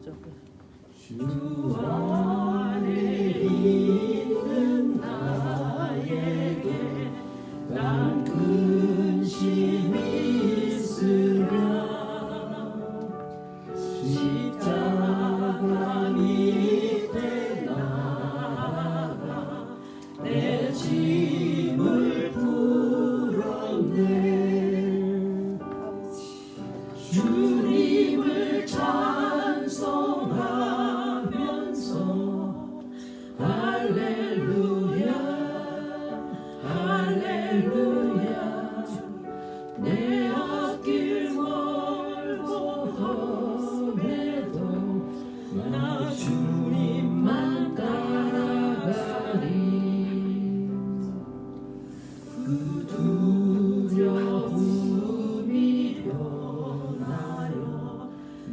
줘. 주 안에 있는 나에게 난 근심이 있으랴. 십자가 밑에 나가 내 짐을 풀었네. 주님을 찬송하면서 할렐루야 할렐루야. 내 앞길 멀고 험해도 나 주님만 따라가리. 그 두려움이 변하여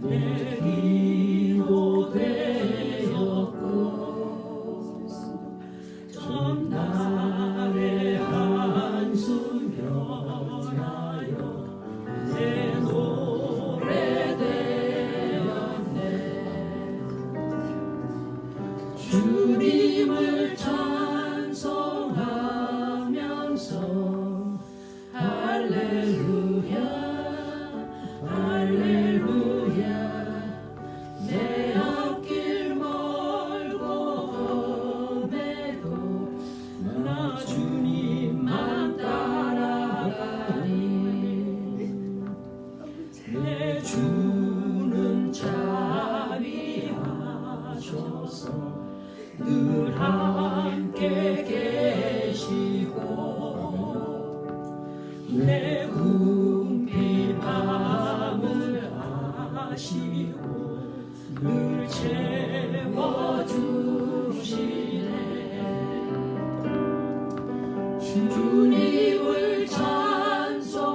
내 기도 되었고 전날의 한숨 변하여 내 노래 되었네. 주님을 찬송하면서 할렐루야 할렐루야. 내 앞길 멀고 험해도 나 주님만 따라가리. 내 주는 자비하셔서 늘 함께 계시고 내 궁핍 밤을 아시고 늘 채워주시네. 주님을 찬송하면서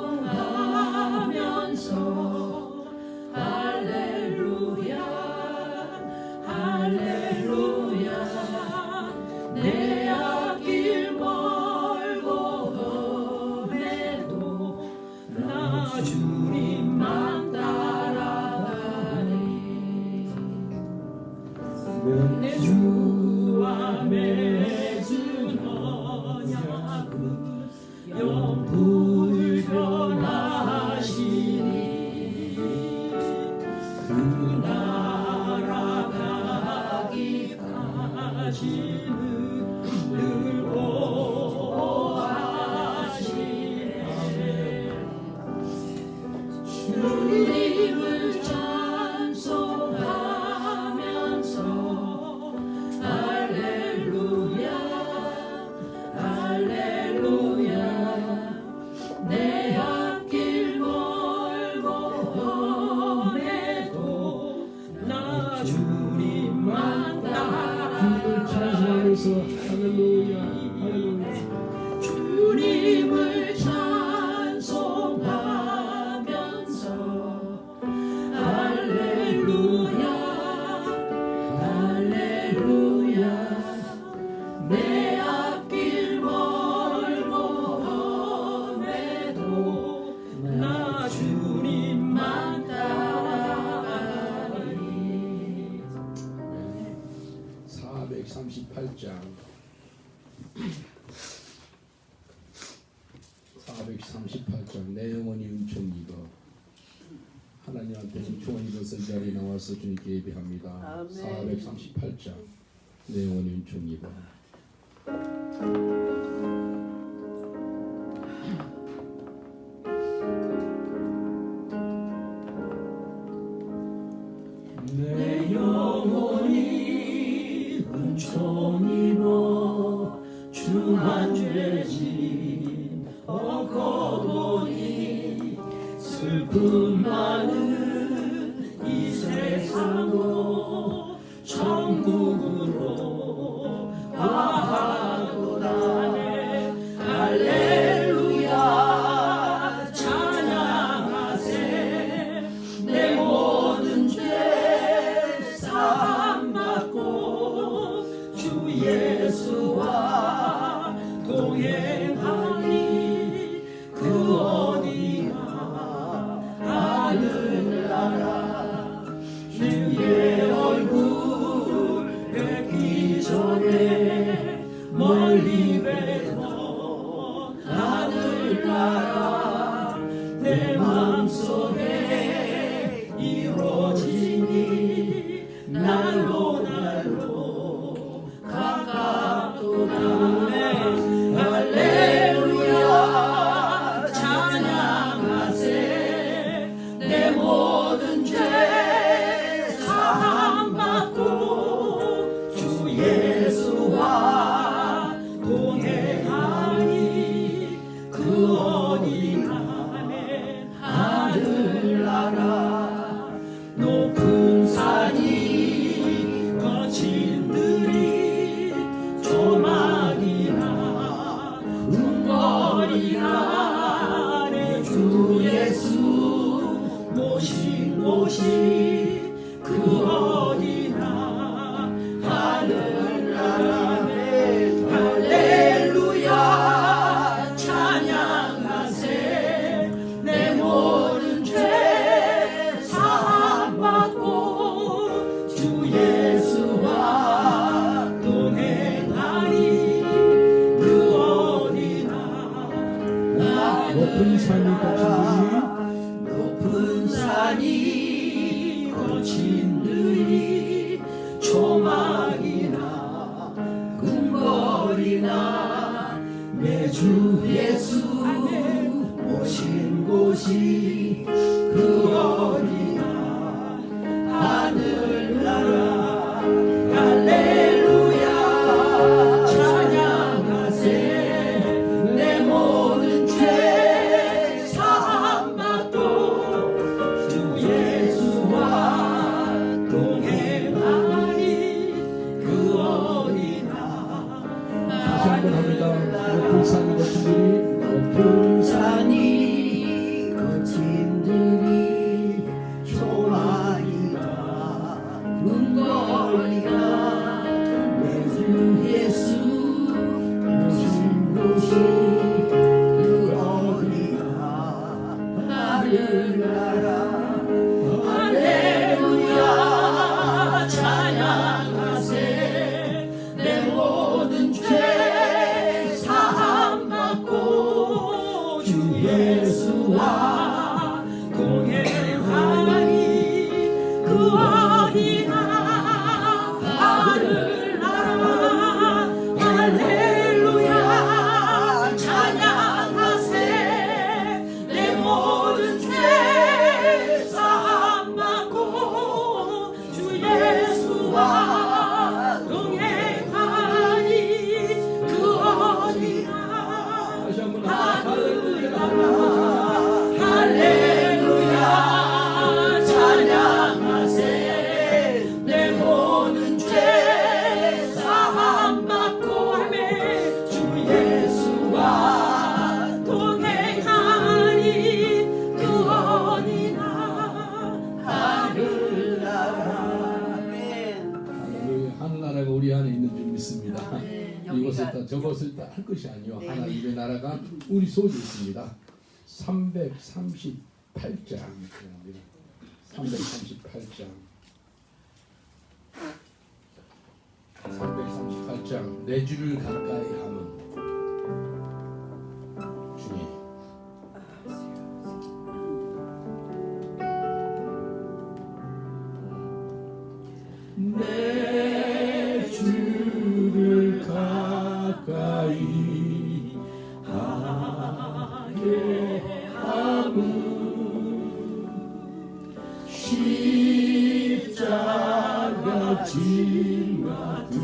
할렐루야 할렐루야. 내 앞길 멀고 험해도 나 주님만 따라가리. 내 주와 맺은 언약은 영불변하시니 그 나라 가기까지는 늘 보호하시네. 주님을 찬송하면서 할렐루야 할렐루야. 내 앞길 멀고 험해도 나 주님만 따라 찬송하면서 할렐루야 할렐루야. 주님을 찬송하면서 할렐루야 할렐루야. 내 앞길 멀고 험해도 나 주님만 따라가리. 438장 438장 내 영혼이 은총 입어. 하나님한테 은총을 입어서 이 자리에 나와서 주님께 예배합니다. 아멘. 438장 내 영혼이 은총 입어. 내 영혼이 은총 입어 중한 죄짐 엎어보니 슬픔 많은 이 세상으로 천국으로 가도다. 할렐루야 찬양하세. 내 모든 죄 사함받고 주 예수와 동행하니 그 어디나 하늘나라. 높은 산이 거친 들이 조망이나 궁궐이나 내 주 예수 모신 곳이 그 어디나 하늘나라 할렐루야 찬양하세 내 모든 죄 사함받고 주 예수와 동행하리 그 어디나 높은 산이 높은 산이 거친 들이 조망이나 궁궐이나 내 주 예수 모신 곳이 그 어디나 하늘나라 할렐루야 찬양하세 내 모든 죄 사함받고 주 예수와 동행하니 그 어디나 다시 한번 합니다. 높은 산이 거친 들이 높은 산이 거친 들이 조망이나 궁궐이나 내 주 예수 모신 곳이 그 어디나 하늘나라 할렐루야 찬양하세 내 모든 죄 사함받고 주 예수와 동행하니 그 어디나 하늘나라 할렐루야 찬양하세 내 모든 죄 사함받고 주 예수와 동행하니 그 어디나 다시 한번 하늘나라 할렐루야 찬양하세 내 모든 죄 사함받고 주 예수와 동행하니 그 어디나 하늘나라 할렐루야. 하늘나라가 우리 안에 있는 줄 믿습니다. 이것을 다 저것을 다 할 것이 아니요 하나님의 나라가 우리 속에 있습니다. 338장 338장 내 주를 가까이 하면 중에 내 주를 가까이 하게 함은 십자가 짐 같은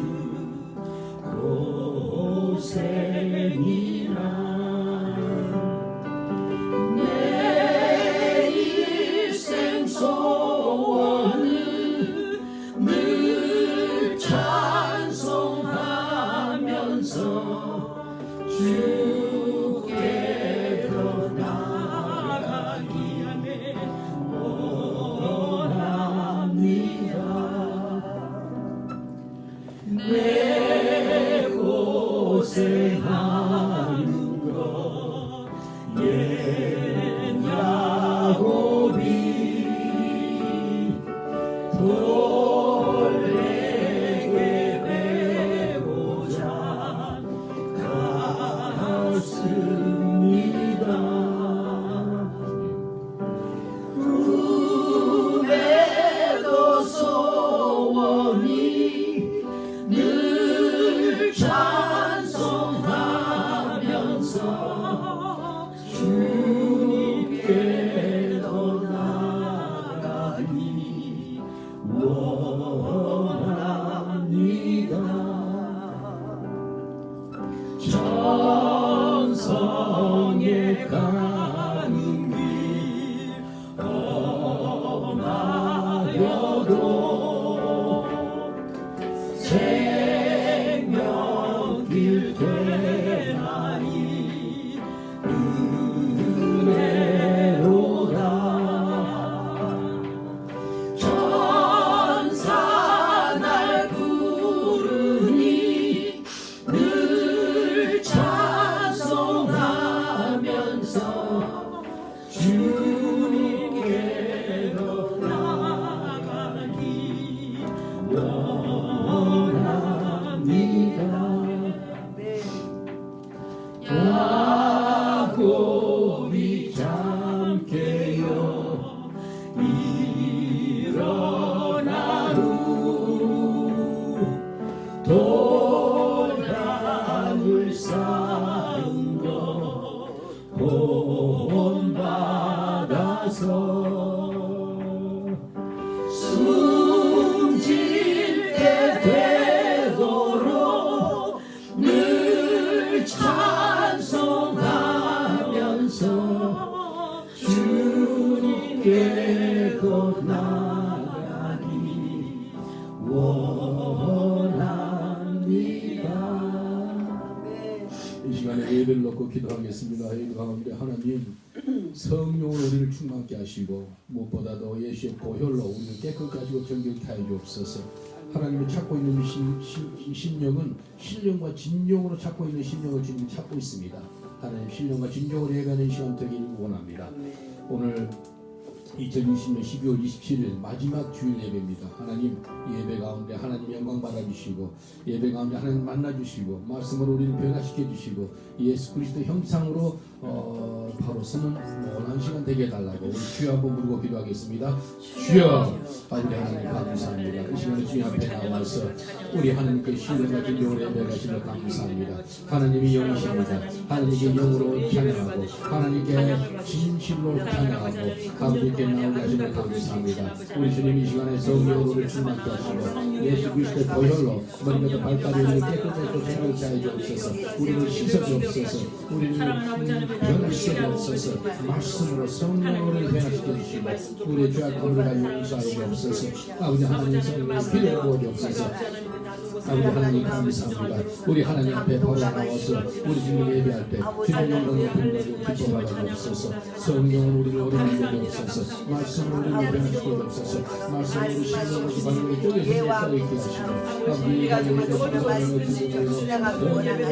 고생이라 내 일생 소원을 늘 찬송하면서 주께로 나가기 원합니다. 내 고생하는 것 옛 야곱이 돌에게 배우자 갔습니다. 그대도 소원이 늘 찬송하면서 주님께로 나가니 원합니다. 천성에 가는 길 험하여 생명길 되나니 은혜로다. 천사 날 부르니 늘 찬송하면서 주님께로 나가기 원합니다. 야곱이 잠깨어 일어난 후 도량을 쌓은 것 본받아서 숨질 때 되도록 늘 찬송하면서 주님께 곧 나가기 원합니다. 이 시간에 예배를 놓고 기도하겠습니다. 예배 가운데 하나님 성령으로 우리를 충만케 하시고 무엇보다도 예수의 보혈로 우리를 깨끗게 하시고 정결케 하여 주옵소서. 하나님이 찾고 있는 심령은 신령과 진정으로 찾고 있는 심령을 주님이 찾고 있습니다. 하나님 신령과 진정으로 예배하는 시간 되기를 원합니다. 오늘 2020년 12월 27일 마지막 주일 예배입니다. 하나님 예배 가운데 하나님 영광 받아주시고 예배 가운데 하나님 만나주시고 말씀으로 우리를 변화시켜 주시고 예수 그리스도 형상으로 바로 서는 원한 시간 되게 해달라고 우리 주여 한번 부르고 기도하겠습니다. 주여 아버지 하나님 감사합니다. 이 시간에 주님 앞에 나와서 우리 하나님께 신령과 진정으로 예배하시며 감사합니다. 하나님이 영이십니다. 하나님께 영으로 찬양하고 하나님께 진실로 찬양하고 아버지께 나오게 하시며 감사합니다. 우리 주님 이 시간에 성령으로 우리를 충만케 하시고 예수 그리스도의 보혈로 머리부터 발까지 깨끗하고 생각케 하여 주옵소서. 우리를 씻어 주옵소서. 우리를 변화시켜 주옵소서. 말씀으로 성령으로 변화시켜 주시고 우리의 죄악함을 용서하여 주옵소서. 아버지 하나님 성령을 필요로 부어 주옵소서. 아버지 하나님 감사합니다. 우리 하나님 앞에 바로 나와서 우리 주님 예배할 때 주님 영광을 부르고 기뻐하여 주옵소서. 성령으로 우리를 오르게 주옵소서. 말씀으로 우리를 변화시켜 주옵소서. 말씀으로 신령으로 관계를 쪼개서 깨끗하게 하시고 아버지 하나님의 성령을 주시고 신뢰하기 원하는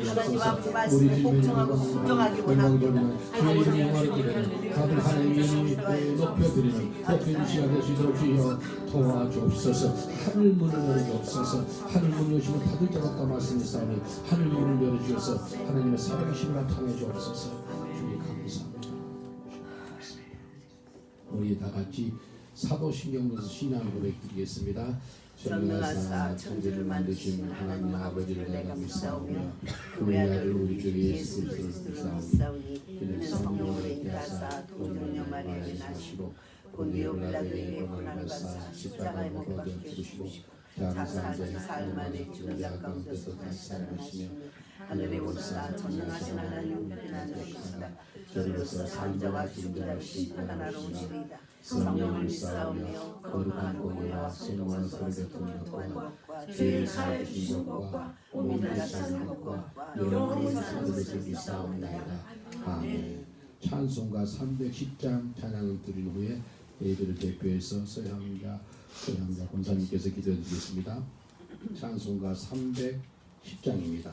하나님 앞에 말씀을 복종하고 순종하기 원합니다. 주의 이름 영광을 드리는 다들 하나님의 이름이 높여드리는 높여주는 시간 되시도록 주여 도와주옵소서. 하늘 문을 열어주옵소서. 하늘 문 여시면 닫을 자가 없다 말씀했사오니 하늘 문을 열어주셔서 하나님의 살아계심을 나타내 주옵소서. 주님 감사합니다. 우리 다 같이 사도신경에서 신앙 고백 드리겠습니다. 전능하사 천지를 만드신 하나님 아버지를 내가 믿사오며 그 외아들 우리 주 예수 그리스도를 믿사오니 이는 성령으로 인도하사 동정녀 마리아를 낳으시고 본디오 빌라도에게 고난을 받사 십자가에 못 박혀 죽으시고 장사하신 사흘 만에 죽은 자 가운데서 다시 살아나시며 하늘에 오르사 전능하신 하나님 우편하늘에 계시다. 저리로서 산자와 죽은 자를 심판하러 오시리이다. 성령을 믿사오며 거룩한 공예와 생명을 서로교통을 통한 것과 죄를 사하여 주신 것과 몸을 나타낸 것과 영원히 사는 것을 믿사옵나이다. 아멘. 찬송가 310장 찬양을 드린 후에 예배를 대표해서 서양자 권사님께서 기도해 주시겠습니다. 찬송가 310장입니다.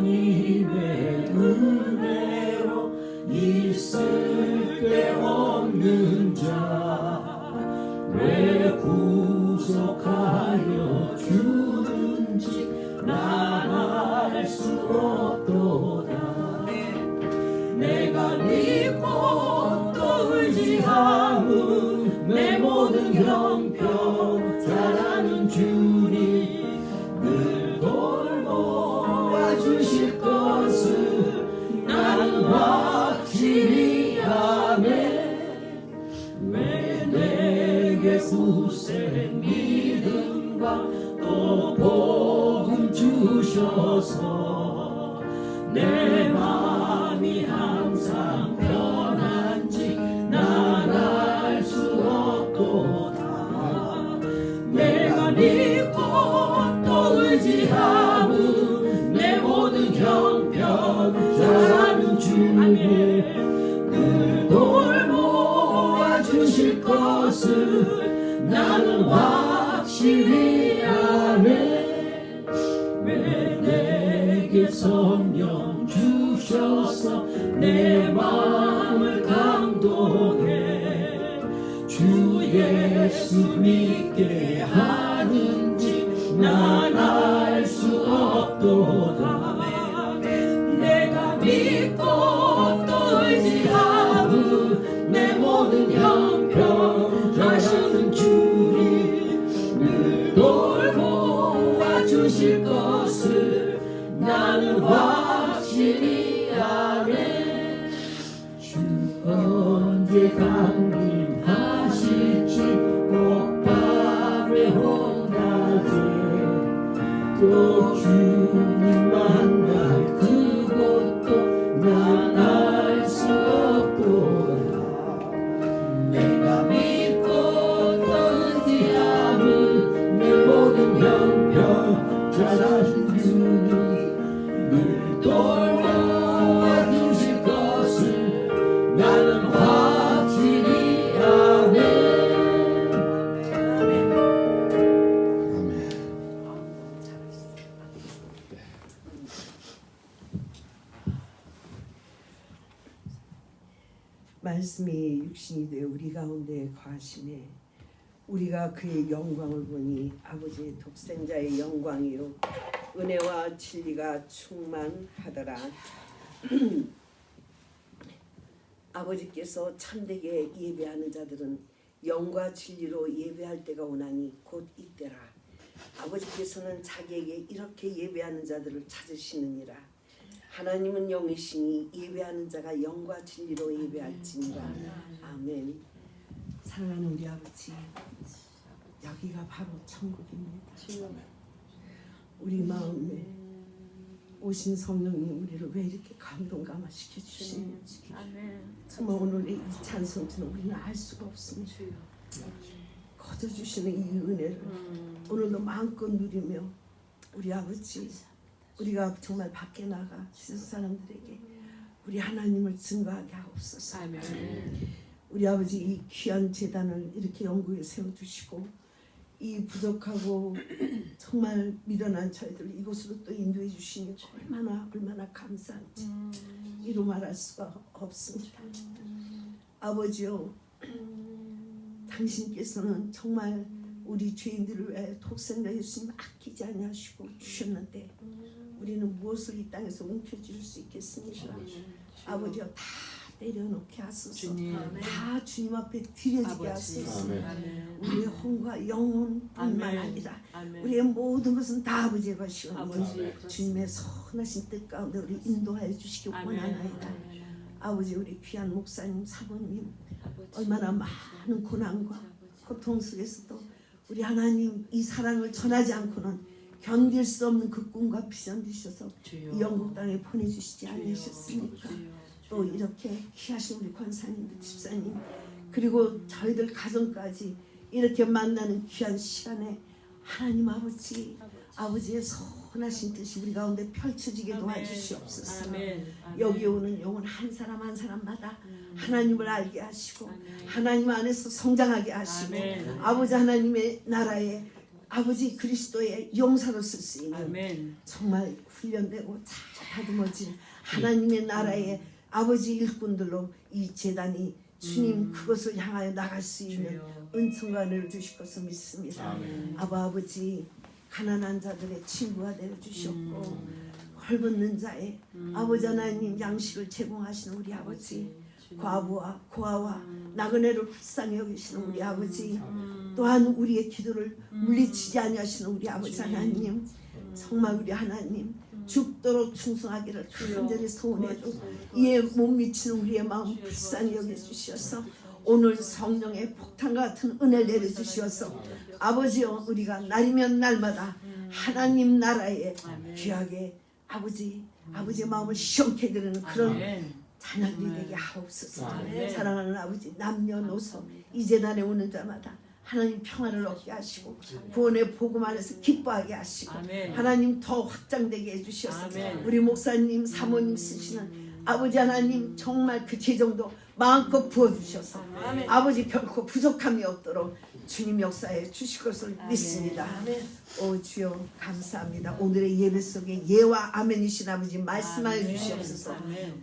하나님의 은혜로 있을 데 없는 자 왜 구속하여 주는지 난 알 수 없도다. 내가 믿고 또 의지하는 내 모든 형편 잘 아는 주님 늘 돌보아 주실 것을 나는 확실히 아네. 왜 내게 굳센 믿음과 영광 또 복음 주셔서 내 마음이 항상 편한지 난 알 수 없도다. 내가 믿고 또 의지하는 내 모든 형편 잘하는 주님 늘 돌보아 주실 것을 나는 확실히 아네. 왜 내게 성령 주셔서 내 마음을 감동해 주 예수 믿게 하는지 난 알 수 없도다. 내가 믿고 또 의지하는 내 모든 형편 하시는 주님 늘 돌보아 주실 것을 나는 확실히 아네. 주 언제 강림하실지 꼭 밤에 혼자지 또 주님 만날 그곳도 난 알 수 없도다. 내가 믿고 또 의지하는 내 모든 형편 잘하신 주님 늘 돌보아 주실 것을 나는 확실히 아네. 말씀이 육신이 되어 우리 가운데 거하시네. 우리가 그의 영광을 보니 아버지의 독생자의 영광이요 은혜와 진리가 충만하더라. 아버지께서 참되게 예배하는 자들은 영과 진리로 예배할 때가 오나니 곧 이때라. 아버지께서는 자기에게 이렇게 예배하는 자들을 찾으시느니라. 하나님은 영이시니 예배하는 자가 영과 진리로 예배할지니라. 아멘. 사랑하는 우리 아버지, 여기가 바로 천국입니다. 우리 마음에 오신 성령님 우리를 왜 이렇게 감동감화시켜 주시는지 정말 오늘의 이 찬송지는 우리는 알 수가 없습니다. 거둬주시는 이 은혜를 오늘도 마음껏 누리며 우리 아버지, 우리가 정말 밖에 나가 세상 사람들에게 우리 하나님을 증거하게 하옵소서. 우리 아버지 이 귀한 재단을 이렇게 영구에 세워주시고 이 부족하고 정말 미련한 저희들 이곳으로 또 인도해 주시니 얼마나 감사한지 이루 말할 수가 없습니다. 아버지요, 당신께서는 정말 우리 죄인들을 위하여 독생자 예수님 아끼지 아니하시고 주셨는데 우리는 무엇을 이 땅에서 움켜쥘 수 있겠습니까? 아버지여, 다 내려놓게 하소서. 다 주님 앞에 드려지게 하소서. 우리의 혼과 영혼뿐만 아니라 우리의 모든 것은 다 아버지의 것이오니 주님의 선하신 뜻 가운데 우리 인도하여 주시기 원하나이다. 아버지, 우리 귀한 목사님, 사모님 얼마나 많은 고난과 고통 속에서도 우리 하나님 이 사랑을 전하지 않고는 견딜 수 없는 그 꿈과 비전 주셔서 이 영국 땅에 보내주시지 않으셨습니까? 또 이렇게 귀하신 우리 권사님, 집사님 그리고 저희들 가정까지 이렇게 만나는 귀한 시간에 하나님 아버지의 선하신 뜻이 우리 가운데 펼쳐지게 도와주시옵소서. 여기 오는 영혼 한 사람 한 사람마다 하나님을 알게 하시고 하나님 안에서 성장하게 하시고 아버지 하나님의 나라에 아버지 그리스도의 용사로 쓸 수 있는 정말 훈련되고 잘 다듬어진 하나님의 나라의 아버지 일꾼들로 이 재단이 주님 그것을 향하여 나갈 수 있는 은총과 은혜를 주실 것을 믿습니다. 아버지, 가난한 자들의 친구가 되어 주셨고 헐벗는 자의 아버지 하나님 양식을 제공하시는 우리 아버지, 과부와 고아와 나그네를 불쌍히 여기시는 우리 아버지, 또한 우리의 기도를 물리치지 아니하시는 우리 아버지 하나님, 정말 우리 하나님 죽도록 충성하기를 간절히 소원해도 이에 못 미치는 우리의 마음 불쌍히 여겨주셔서 오늘 성령의 폭탄 같은 은혜를 내려주시어서 아버지여 우리가 날이면 날마다 하나님 나라에 귀하게 아버지의 마음을 시원케 드리는 그런 자녀들이 되게 하옵소서. 사랑하는 아버지 남녀노소 이제 날에 오는 자마다 하나님 평안을 얻게 하시고 구원의 복음 안에서 기뻐하게 하시고 하나님 더 확장되게 해주셔서 우리 목사님 사모님 쓰시는 아버지 하나님 정말 그 재정도 마음껏 부어주셔서 아버지 결코 부족함이 없도록 주님 역사해 주실 것을 믿습니다. 오 주여 감사합니다. 오늘의 예배 속에 예와 아멘이신 아버지 말씀하여 주시옵소서.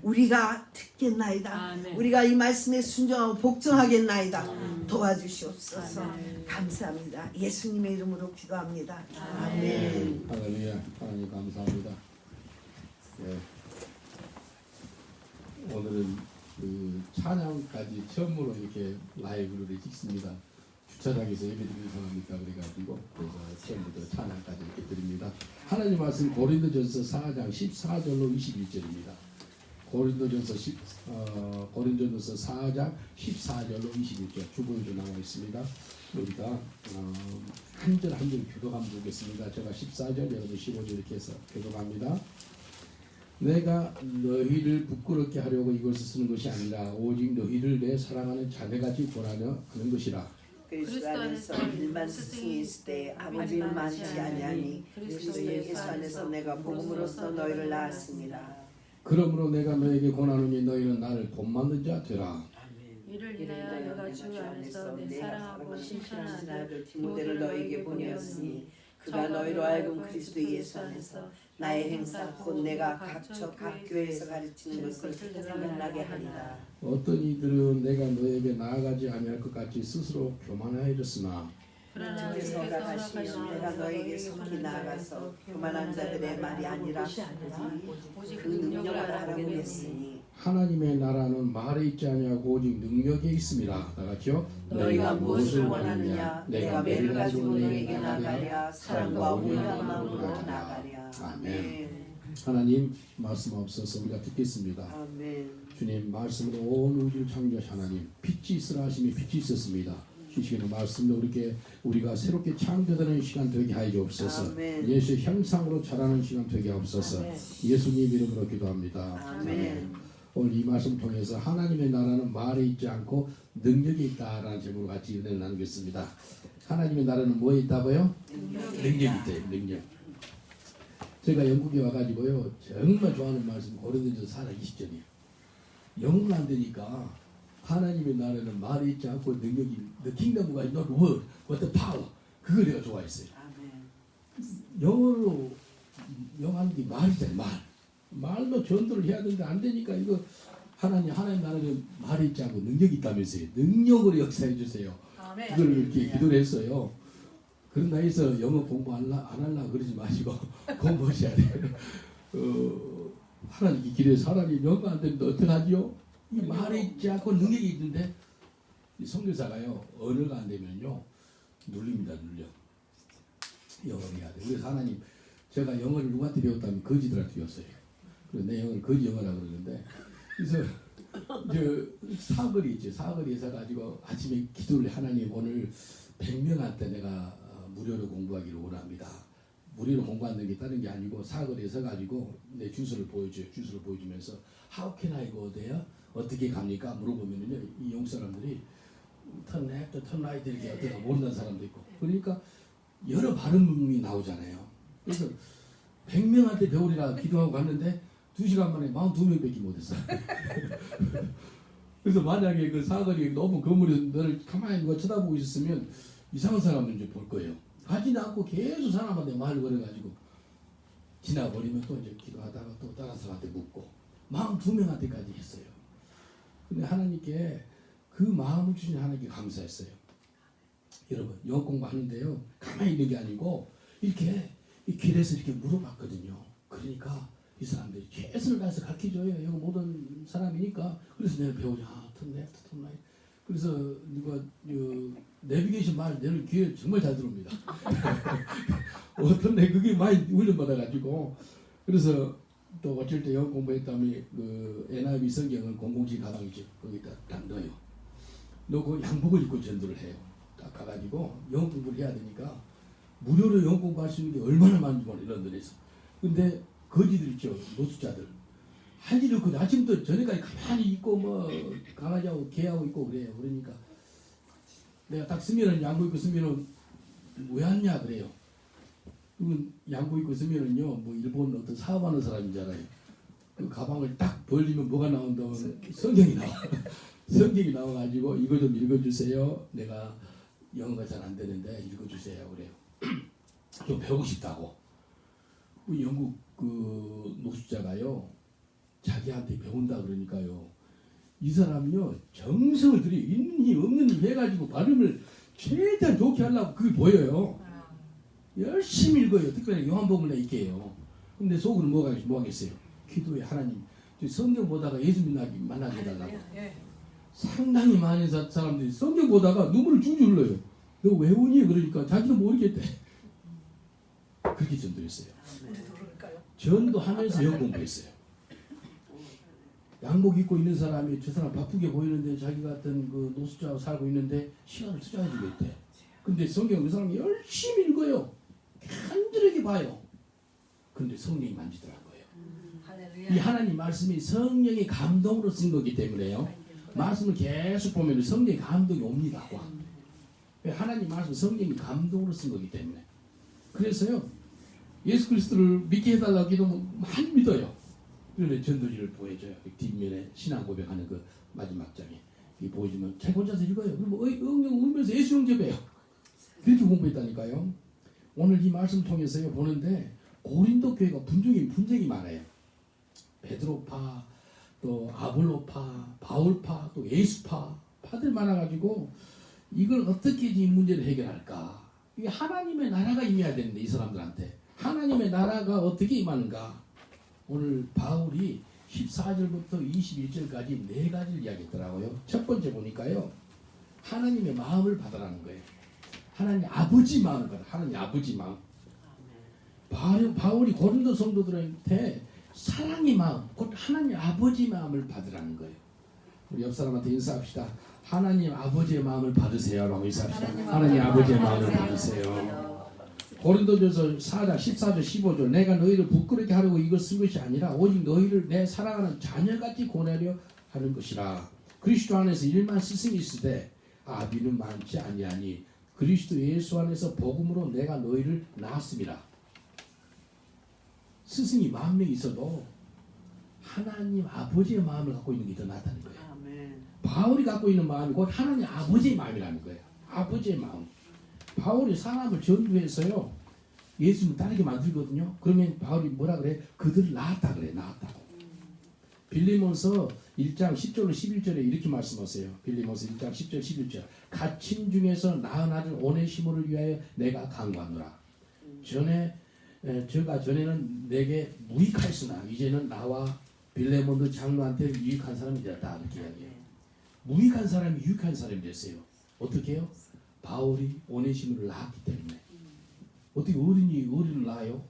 우리가 듣겠나이다. 우리가 이 말씀에 순종하고 복종하겠나이다. 도와주시옵소서. 감사합니다. 예수님의 이름으로 기도합니다. 아멘. 할렐루야. 하나님 감사합니다. 네. 오늘은 그 찬양까지 처음으로 이렇게 라이브를 찍습니다. 주차장에서 예배드리는 상황이니까 그래가지고 그래서 처음부터 찬양까지 이렇게 드립니다. 하나님 말씀 고린도전서 4장 14절로 21절입니다. 고린도전서 4장 14절로 21절 주보에도 나와 있습니다. 우리가 한 절 한 절 교독하면 보겠습니다. 제가 14절 여러분 15절 이렇게 해서 교독합니다. 내가 너희를 부끄럽게 하려고 이것을 쓰는 것이 아니라 오직 너희를 내 사랑하는 자네같이 보라려 하는 것이라. 그리스도 안에서 일반 스승이 있을 때 아버지는 많지 아니하니 그리스도 예수 안에서 내가 복음으로써 너희를 낳았습니다. 그러므로 내가 너에게 권하노니 너희는 나를 본받는 자 되라. 이를 인하여 내가 주 안에서 내 사랑하고 신실한 아들 디모데를 너희에게 보내었으니 그가 너희로 하여금 그리스도 예수 안에서 나의 행사 곧 내가 각처 각 교회에서 가르치는 것을 생각나게 하리라. 어떤 이들은 내가 너에게 나아가지 아니할 것 같이 스스로 교만하였으나 그러나 주께서 주께서 허락하시니 내가 너에게 속히 나아가서 교만한 자들의 말이 아니라 오직 그 능력을 알아보겠으니 하나님의 나라는 말에 있지 아니하고 오직 능력에 있음이라. 다 같이요. 너희가 무엇을 원하느냐 내가 매를 가지고 너에게 나가랴 사랑과 온유한 마음으로 나가랴. 아멘. 하나님 말씀 없어서 우리가 듣겠습니다. 아멘. 주님 말씀으로 온 우주를 창조하신 하나님 빛이 있으라 하시니 빛이 있었습니다. 이 시간에 말씀으로 우리가 새롭게 창조되는 시간 되게 하여 주옵소서. 아멘. 예수의 형상으로 자라는 시간 되게 하옵소서. 아멘. 예수님 이름으로 기도합니다. 아멘. 오늘 이 말씀 통해서 하나님의 나라는 말에 있지 않고 능력이 있다라는 제목으로 같이 은혜를 나누겠습니다. 하나님의 나라는 뭐에 있다고요? 능력이 있다. 능력. 제가 영국에 와가지고요 정말 좋아하는 말씀 고린도전서 4장 20절이에요. 영어가 안 되니까 하나님의 나라는 말에 있지 않고 능력이 The kingdom is not word but the power. 그걸 내가 좋아했어요. 영어로 영어하는 게 말이잖아요. 말로 전도를 해야 되는데 안 되니까 이거 하나님 나라는 말에 있지 않고 능력이 있다면서요. 능력으로 역사해 주세요. 그걸 이렇게 기도를 했어요. 그런 나이에서 영어 공부 안 하려고 그러지 마시고 공부하셔야 돼요. 하나님 길에 사람이 영어 안 되는데 어떡하지요? 이 말에 있지 않고 능력이 있는데 이 선교사가요 언어가 안 되면요 눌립니다. 눌려. 영어를 해야 돼요. 그래서 하나님 제가 영어를 누구한테 배웠다면 거지들한테 배웠어요. 그래서 내 영어를 거지 영어라고 그러는데 그래서 사거리 있죠. 사거리에서 가지고 아침에 기도를 하나님 오늘 100명한테 내가 무료로 공부하기를 원합니다. 무료로 공부하는 게 다른 게 아니고 사거리에서 가지고 내 주소를 보여줘요. 주소를 보여주면서 How can I go there? 어떻게 갑니까? 물어보면요 이 영국 사람들이 turn left, turn right 이렇게 어떻게 모르는 사람도 있고 그러니까 여러 발음이 나오잖아요. 그래서 100명한테 배우리라 기도하고 갔는데 2시간 만에 42명밖에 못했어요. 그래서 만약에 그 사거리 너무 건물에서 너를 가만히 누가 쳐다보고 있었으면 이상한 사람인 줄 볼 거예요. 가지도 않고 계속 사람한테 말을 걸어가지고 지나버리면 또 이제 기도하다가 또 다른 사람한테 묻고 42명한테까지 했어요. 근데 하나님께 그 마음을 주신 하나님께 감사했어요. 여러분 영어 공부하는데요 가만히 있는 게 아니고 이렇게 이 길에서 이렇게 물어봤거든요. 그러니까 이 사람들이 최선을 다해서 가르쳐줘요. 이거 모든 사람이니까. 그래서 내가 배우자. 턴 라이트. 그래서 누가 내비게이션 말 내는 귀에 정말 잘 들어옵니다. 어떤 애 그게 많이 훈련받아가지고 그래서 또 어쩔 때 영어 공부했다면 그 NIV 성경을 007 가방이죠. 거기다 딱 넣어요. 놓고 양복을 입고 전도를 해요. 딱 가가지고 영어 공부를 해야 되니까 무료로 영어 공부할 수 있는 게 얼마나 많은지 몰라요. 런던에서. 근데 거지들 있죠. 노숙자들. 할 일이 없거든. 아침부터 저녁까지 가만히 있고 뭐 강아지하고 개하고 있고 그래요. 그러니까 내가 딱 쓰면은 양복 입고 쓰면은 왜 왔냐 그래요. 그러면 양복 입고 쓰면은요 뭐 일본 어떤 사업하는 사람이잖아요. 그 가방을 딱 벌리면 뭐가 나온다면 성경이 나와. 성경이 나와가지고 이거 좀 읽어주세요. 내가 영어가 잘 안 되는데 읽어주세요 그래요. 좀 배우고 싶다고. 그 영국 그 노숙자가요 자기한테 배운다 그러니까요. 이 사람이요 정성을 들여 있는 힘 없는 힘 해가지고 발음을 최대한 좋게 하려고 그게 보여요. 열심히 읽어요. 특별히 요한복음을 읽게요. 근데 속으로 뭐가 하겠어요? 기도에 하나님 성경 보다가 예수 만나게 해달라고. 상당히 많은 사람들이 성경 보다가 눈물을 줄줄 흘러요. 너 왜 오니? 그러니까 자기도 모르겠대. 그렇게 전도했어요. 전도하면서 영어 공부했어요. 양복 입고 있는 사람이 저 사람 바쁘게 보이는데 자기 같은 그 노숙자하고 살고 있는데 시간을 투자해주고 있대. 근데 성경 그 사람이 열심히 읽어요. 간절하게 봐요. 근데 성령이 만지더라고요. 이 하나님 말씀이 성령의 감동으로 쓴 거기 때문에요. 말씀을 계속 보면 성령의 감동이 옵니다. 하나님 말씀 성령이 감동으로 쓴 거기 때문에. 그래서요. 예수 그리스도를 믿게 해달라고 기도하면 많이 믿어요. 그런데 전도지를 보여줘요. 뒷면에 신앙 고백하는 그 마지막 장에 이 보여주면 자기 혼자서 읽어요. 그러면 엉엉 울면서 예수 영접해요. 그렇게 공부했다니까요. 오늘 이 말씀 통해서요 보는데 고린도 교회가 분쟁이 많아요. 베드로파, 또 아볼로파, 바울파, 또 예수파 파들 많아가지고 이걸 어떻게 이 문제를 해결할까? 이게 하나님의 나라가 임해야 되는데 이 사람들한테 하나님의 나라가 어떻게 임하는가? 오늘 바울이 14절부터 21절까지 네 가지를 이야기했더라고요. 첫 번째 보니까요. 하나님의 마음을 받으라는 거예요. 하나님 아버지 마음을 받아. 하나님 아버지 마음. 바울이 고린도 성도들한테 사랑의 마음, 곧 하나님 아버지 마음을 받으라는 거예요. 우리 옆 사람한테 인사합시다. 하나님 아버지의 마음을 받으세요. 라고 인사합시다. 하나님 아버지의 마음을 받으세요. 고린도전서 4장 14절 15절 내가 너희를 부끄럽게 하려고 이걸 쓴 것이 아니라 오직 너희를 내 사랑하는 자녀같이 권하려 하는 것이라. 그리스도 안에서 일만 스승이 있으되 아비는 많지 아니하니 그리스도 예수 안에서 복음으로 내가 너희를 낳았습니다. 스승이 10,000명 있어도 하나님 아버지의 마음을 갖고 있는 게 더 낫다는 거예요. 아멘. 바울이 갖고 있는 마음이 곧 하나님 아버지의 마음이라는 거예요. 아버지의 마음. 바울이 사람을 전도해서요. 예수님 따르게 만들거든요. 그러면 바울이 뭐라 그래? 그들을 낳았다 그래. 낳았다고. 빌리몬서 1장 10절로 11절에 이렇게 말씀하세요. 빌리몬서 1장 10절 11절 갇힌 중에서 낳은 아들 오네시모를 위하여 내가 간구하노라. 전에는 내게 무익하였으나 이제는 나와 빌레몬도 장로한테 유익한 사람이 되었다. 이렇게 이야기해요. 무익한 사람이 유익한 사람이 됐어요. 어떻게 해요? 바울이 오네시모를 낳았기 때문에. 어떻게 어린을 낳아요?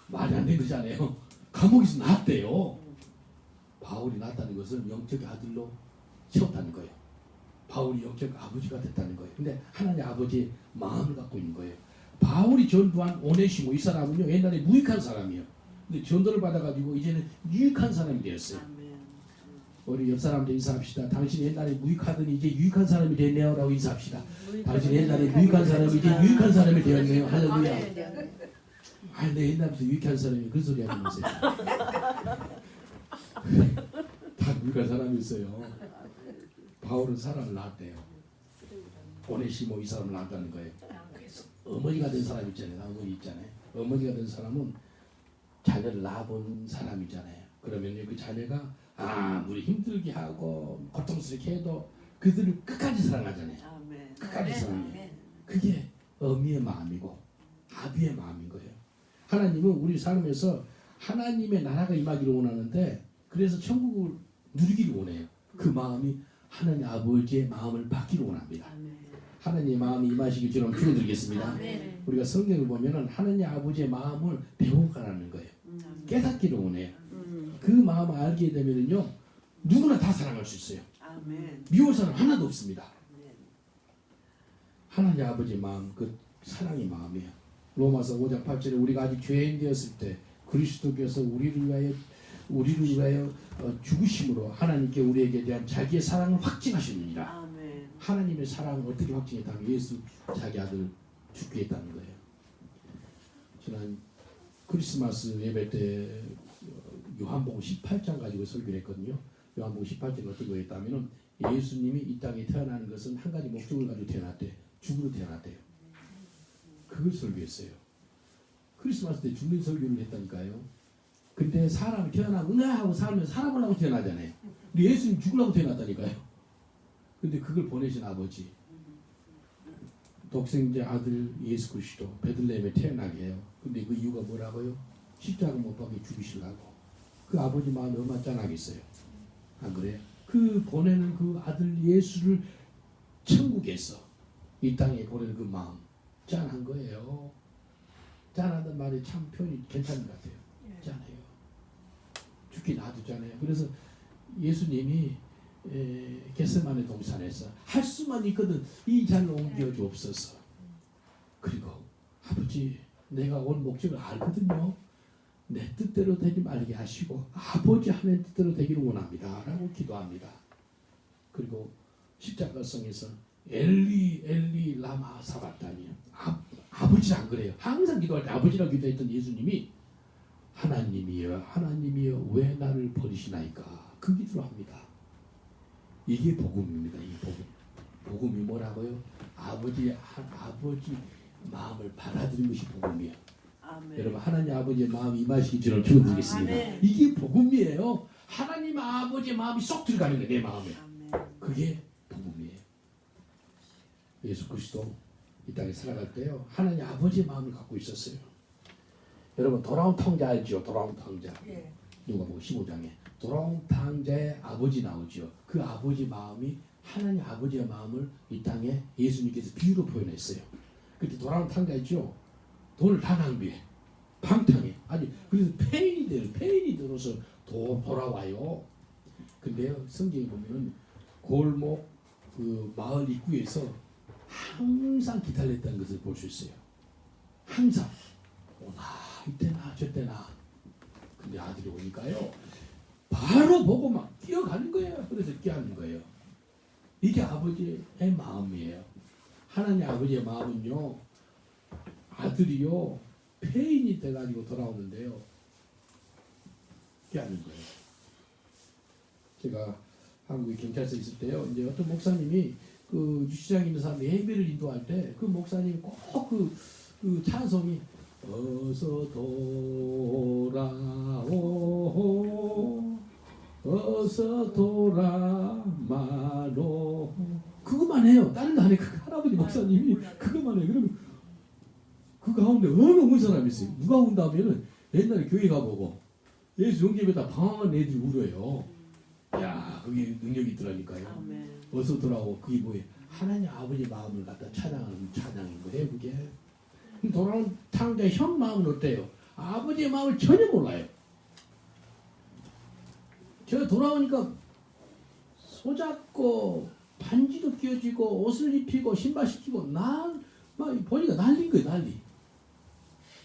말이 안 되는 거잖아요. 감옥에서 낳았대요. 바울이 낳았다는 것은 영적 아들로 채웠다는 거예요. 바울이 영적 아버지가 됐다는 거예요. 근데 하나님 아버지의 마음을 갖고 있는 거예요. 바울이 전도한 오네시모 이 사람은요 옛날에 무익한 사람이에요. 근데 전도를 받아가지고 이제는 유익한 사람이 되었어요. 우리 옆 사람들 인사합시다. 당신이 옛날에 무익하더니 이제 유익한 사람이 됐네요. 라고 인사합시다. 당신이 옛날에 무익한 사람이 이제 유익한 사람이 되었네요. 할렐루야. 아, 내 옛날부터 유익한 사람이 그 소리 하지 마세요. 다 무익한 사람이 있어요. 바울은 사람을 낳았대요. 오네시모 이 사람을 낳았다는 거예요. 어머니가 된 사람 있잖아요. 어머니 있잖아요. 어머니가 된 사람은 자녀를 낳아본 사람이잖아요. 그러면 그 자녀가 아무리 힘들게 하고 고통스럽게 해도 그들을 끝까지 사랑하잖아요. 끝까지 사랑해요. 그게 어미의 마음이고 아비의 마음인 거예요. 하나님은 우리 삶에서 하나님의 나라가 임하기를 원하는데 그래서 천국을 누리기를 원해요. 그 마음이 하나님 아버지의 마음을 받기를 원합니다. 하나님의 마음이 임하시길 주로 기도드리겠습니다. 우리가 성경을 보면은 하나님 아버지의 마음을 배워가라는 거예요. 깨닫기를 원해요. 그 마음을 알게 되면은요 누구나 다 사랑할 수 있어요. 미워할 사람 하나도 없습니다. 하나님 아버지 마음, 그 사랑의 마음이에요. 로마서 5장 8절에 우리가 아직 죄인 되었을 때 그리스도께서 우리를 위하여 죽으심으로 하나님께 우리에게 대한 자기의 사랑을 확증하셨느니라. 아멘. 하나님의 사랑을 어떻게 확증했다면 예수 자기 아들 죽게 했다는 거예요. 지난 크리스마스 예배 때 요한복음 18장 가지고 설교를 했거든요. 요한복음 18장이 어떤 거였다면 예수님이 이 땅에 태어나는 것은 한 가지 목적을 가지고 태어났대. 죽으로 태어났대요. 그걸 설교했어요. 크리스마스 때 죽는 설교를 했다니까요. 근데 사람이 태어나면 응아하고 살면 살아보려고 태어나잖아요. 근데 예수님 죽으려고 태어났다니까요. 근데 그걸 보내신 아버지, 독생자 아들 예수 그리스도 베들레헴에 태어나게 해요. 근데 그 이유가 뭐라고요? 십자가 못 박혀 죽이시려고. 그 아버지 마음이 얼마나 짠하겠어요. 안 그래요? 그 보내는 그 아들 예수를 천국에서 이 땅에 보내는 그 마음 짠한 거예요. 짠하단 말이 참 표현이 괜찮은 것 같아요. 짠해요. 죽기 놔두잖아요. 그래서 예수님이 겟세마네 동산에서 할 수만 있거든 이 잔을 옮겨 주옵소서. 그리고 아버지 내가 온 목적을 알거든요. 내 뜻대로 되지 말게 하시고 아버지 하나님 뜻대로 되기를 원합니다 라고 기도합니다. 그리고 십자가성에서 엘리 엘리 라마 사바타니 아버지 안 그래요. 항상 기도할 때 아버지라고 기도했던 예수님이 하나님이여 하나님이여 왜 나를 버리시나이까 그 기도를 합니다. 이게 복음입니다. 이 복음. 복음이 뭐라고요? 아버지 마음을 받아들이는 것이 복음이에요. 아멘. 여러분 하나님 아버지의 마음이 임하시기 저를 축원드리겠습니다. 아멘. 이게 복음이에요. 하나님 아버지의 마음이 쏙 들어가는 거예요. 내 마음에. 아멘. 그게 복음이에요. 예수 그리스도 이 땅에 살아갈 때요. 하나님 아버지의 마음을 갖고 있었어요. 여러분 돌아온 탕자 알죠? 돌아온 탕자. 예. 누가복음 15장에 돌아온 탕자의 아버지 나오죠. 그 아버지 마음이 하나님 아버지의 마음을 이 땅에 예수님께서 비유로 표현했어요. 그때 돌아온 탕자 있죠? 돈을 다 낭비해. 방탕해. 아니 그래서 폐인이 들어서 돌아와요. 근데요 성경에 보면은 골목 그 마을 입구에서 항상 기다렸다는 것을 볼 수 있어요. 항상 오나 이때나 저때나. 근데 아들이 오니까요 바로 보고 막 뛰어가는 거예요. 그래서 뛰어가는 거예요. 이게 아버지의 마음이에요. 하나님 아버지의 마음은요 아들이요 폐인이 돼가지고 돌아오는데요 뛰어가는 거예요. 제가 한국에 경찰서에 있을 때요 이제 어떤 목사님이 그 유치장에 있는 사람 예배를 인도할 때 그 목사님이 꼭 그 찬송이 어서 돌아오 어서 돌아마로 그것만 해요. 다른 거 안 해요. 그 할아버지 목사님이 그것만 해요. 그러면 그 가운데 어느 운 사람이 있어요. 누가 운다 하면은 옛날에 교회 가보고 예수 용접에다 방황한 애들이 울어요. 야 그게 능력이 있더라니까요. 아멘. 어서 돌아오. 그게 뭐예요? 하나님 아버지 마음을 갖다 찬양하는 찬양인 거예요. 그게 돌아온 탕자의 형 마음은 어때요? 아버지의 마음을 전혀 몰라요. 제가 돌아오니까 손잡고 반지도 끼워지고 옷을 입히고 신발 시키고 막 보니까 난리인 거예요. 난리.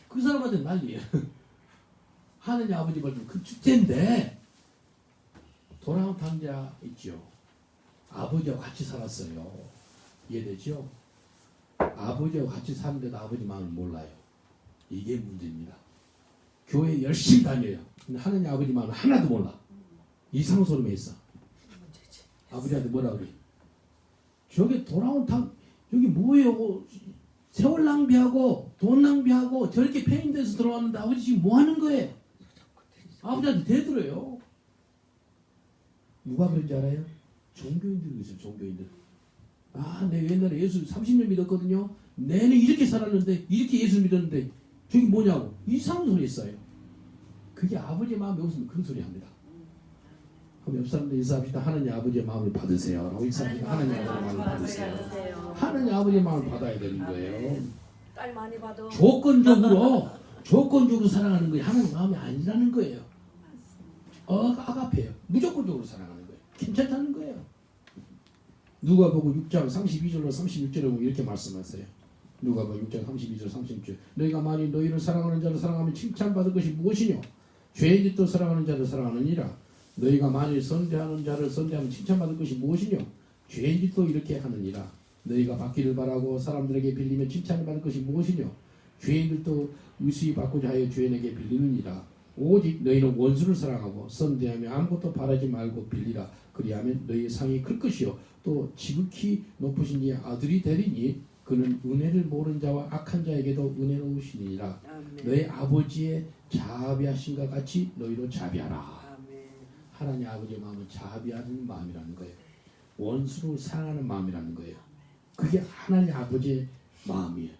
그 사람한테 난리예요. 하느님 아버지 말씀 그 축제인데 돌아온 탕자 있죠. 아버지와 같이 살았어요. 이해되죠? 아버지와 같이 사는데도 아버지 마음을 몰라요. 이게 문제입니다. 교회 열심히 다녀요. 근데 하느님 아버지 마음을 하나도 몰라. 이상소름에 있어. 아버지한테 뭐라 그래? 저게 돌아온 여기 뭐예요? 세월 낭비하고 돈 낭비하고 저렇게 폐인돼서 들어왔는데 아버지 지금 뭐 하는 거예요? 아버지한테 대들어요. 누가 그런지 알아요? 종교인들이 있어요. 종교인들. 내 옛날에 예수 30년 믿었거든요. 내는 이렇게 살았는데 이렇게 예수 믿었는데 저기 뭐냐고 이상한 소리 했어요. 그게 아버지의 마음에 없으면 그런 소리 합니다. 그럼 옆 사람들 인사합시다. 하나님 아버지의 마음을 받으세요. 라고 인사합시다. 하나님 아버지의 마음을 받으세요. 하나님 아버지의 마음을 받아야 되는 거예요. 딸 많이 봐도 조건적으로 사랑하는 거예요. 하나님 마음이 아니라는 거예요. 아갑해요. 무조건적으로 사랑하는 거예요. 괜찮다는 거예요. 누가복음 6장 32절로 36절에 보면 이렇게 말씀하세요. 누가복음 6장 32절 36절 너희가 만일 너희를 사랑하는 자를 사랑하면 칭찬받을 것이 무엇이뇨? 죄인 짓도 사랑하는 자를 사랑하느니라. 너희가 만일 선대하는 자를 선대하면 칭찬받을 것이 무엇이뇨? 죄인 짓도 이렇게 하느니라. 너희가 받기를 바라고 사람들에게 빌리면 칭찬을 받을 것이 무엇이뇨? 죄인들도 의수히 받고자 하여 죄인에게 빌리느니라. 오직 너희는 원수를 사랑하고 선대하며 아무것도 바라지 말고 빌리라. 그리하면 너희의 상이 클 것이요 또 지극히 높으신 이의 아들이 되리니 그는 은혜를 모르는 자와 악한 자에게도 은혜로우시니라. 아멘. 너희 아버지의 자비하심과 같이 너희도 자비하라. 아멘. 하나님 아버지의 마음은 자비하는 마음이라는 거예요. 원수를 사랑하는 마음이라는 거예요. 그게 하나님 아버지의 마음이에요.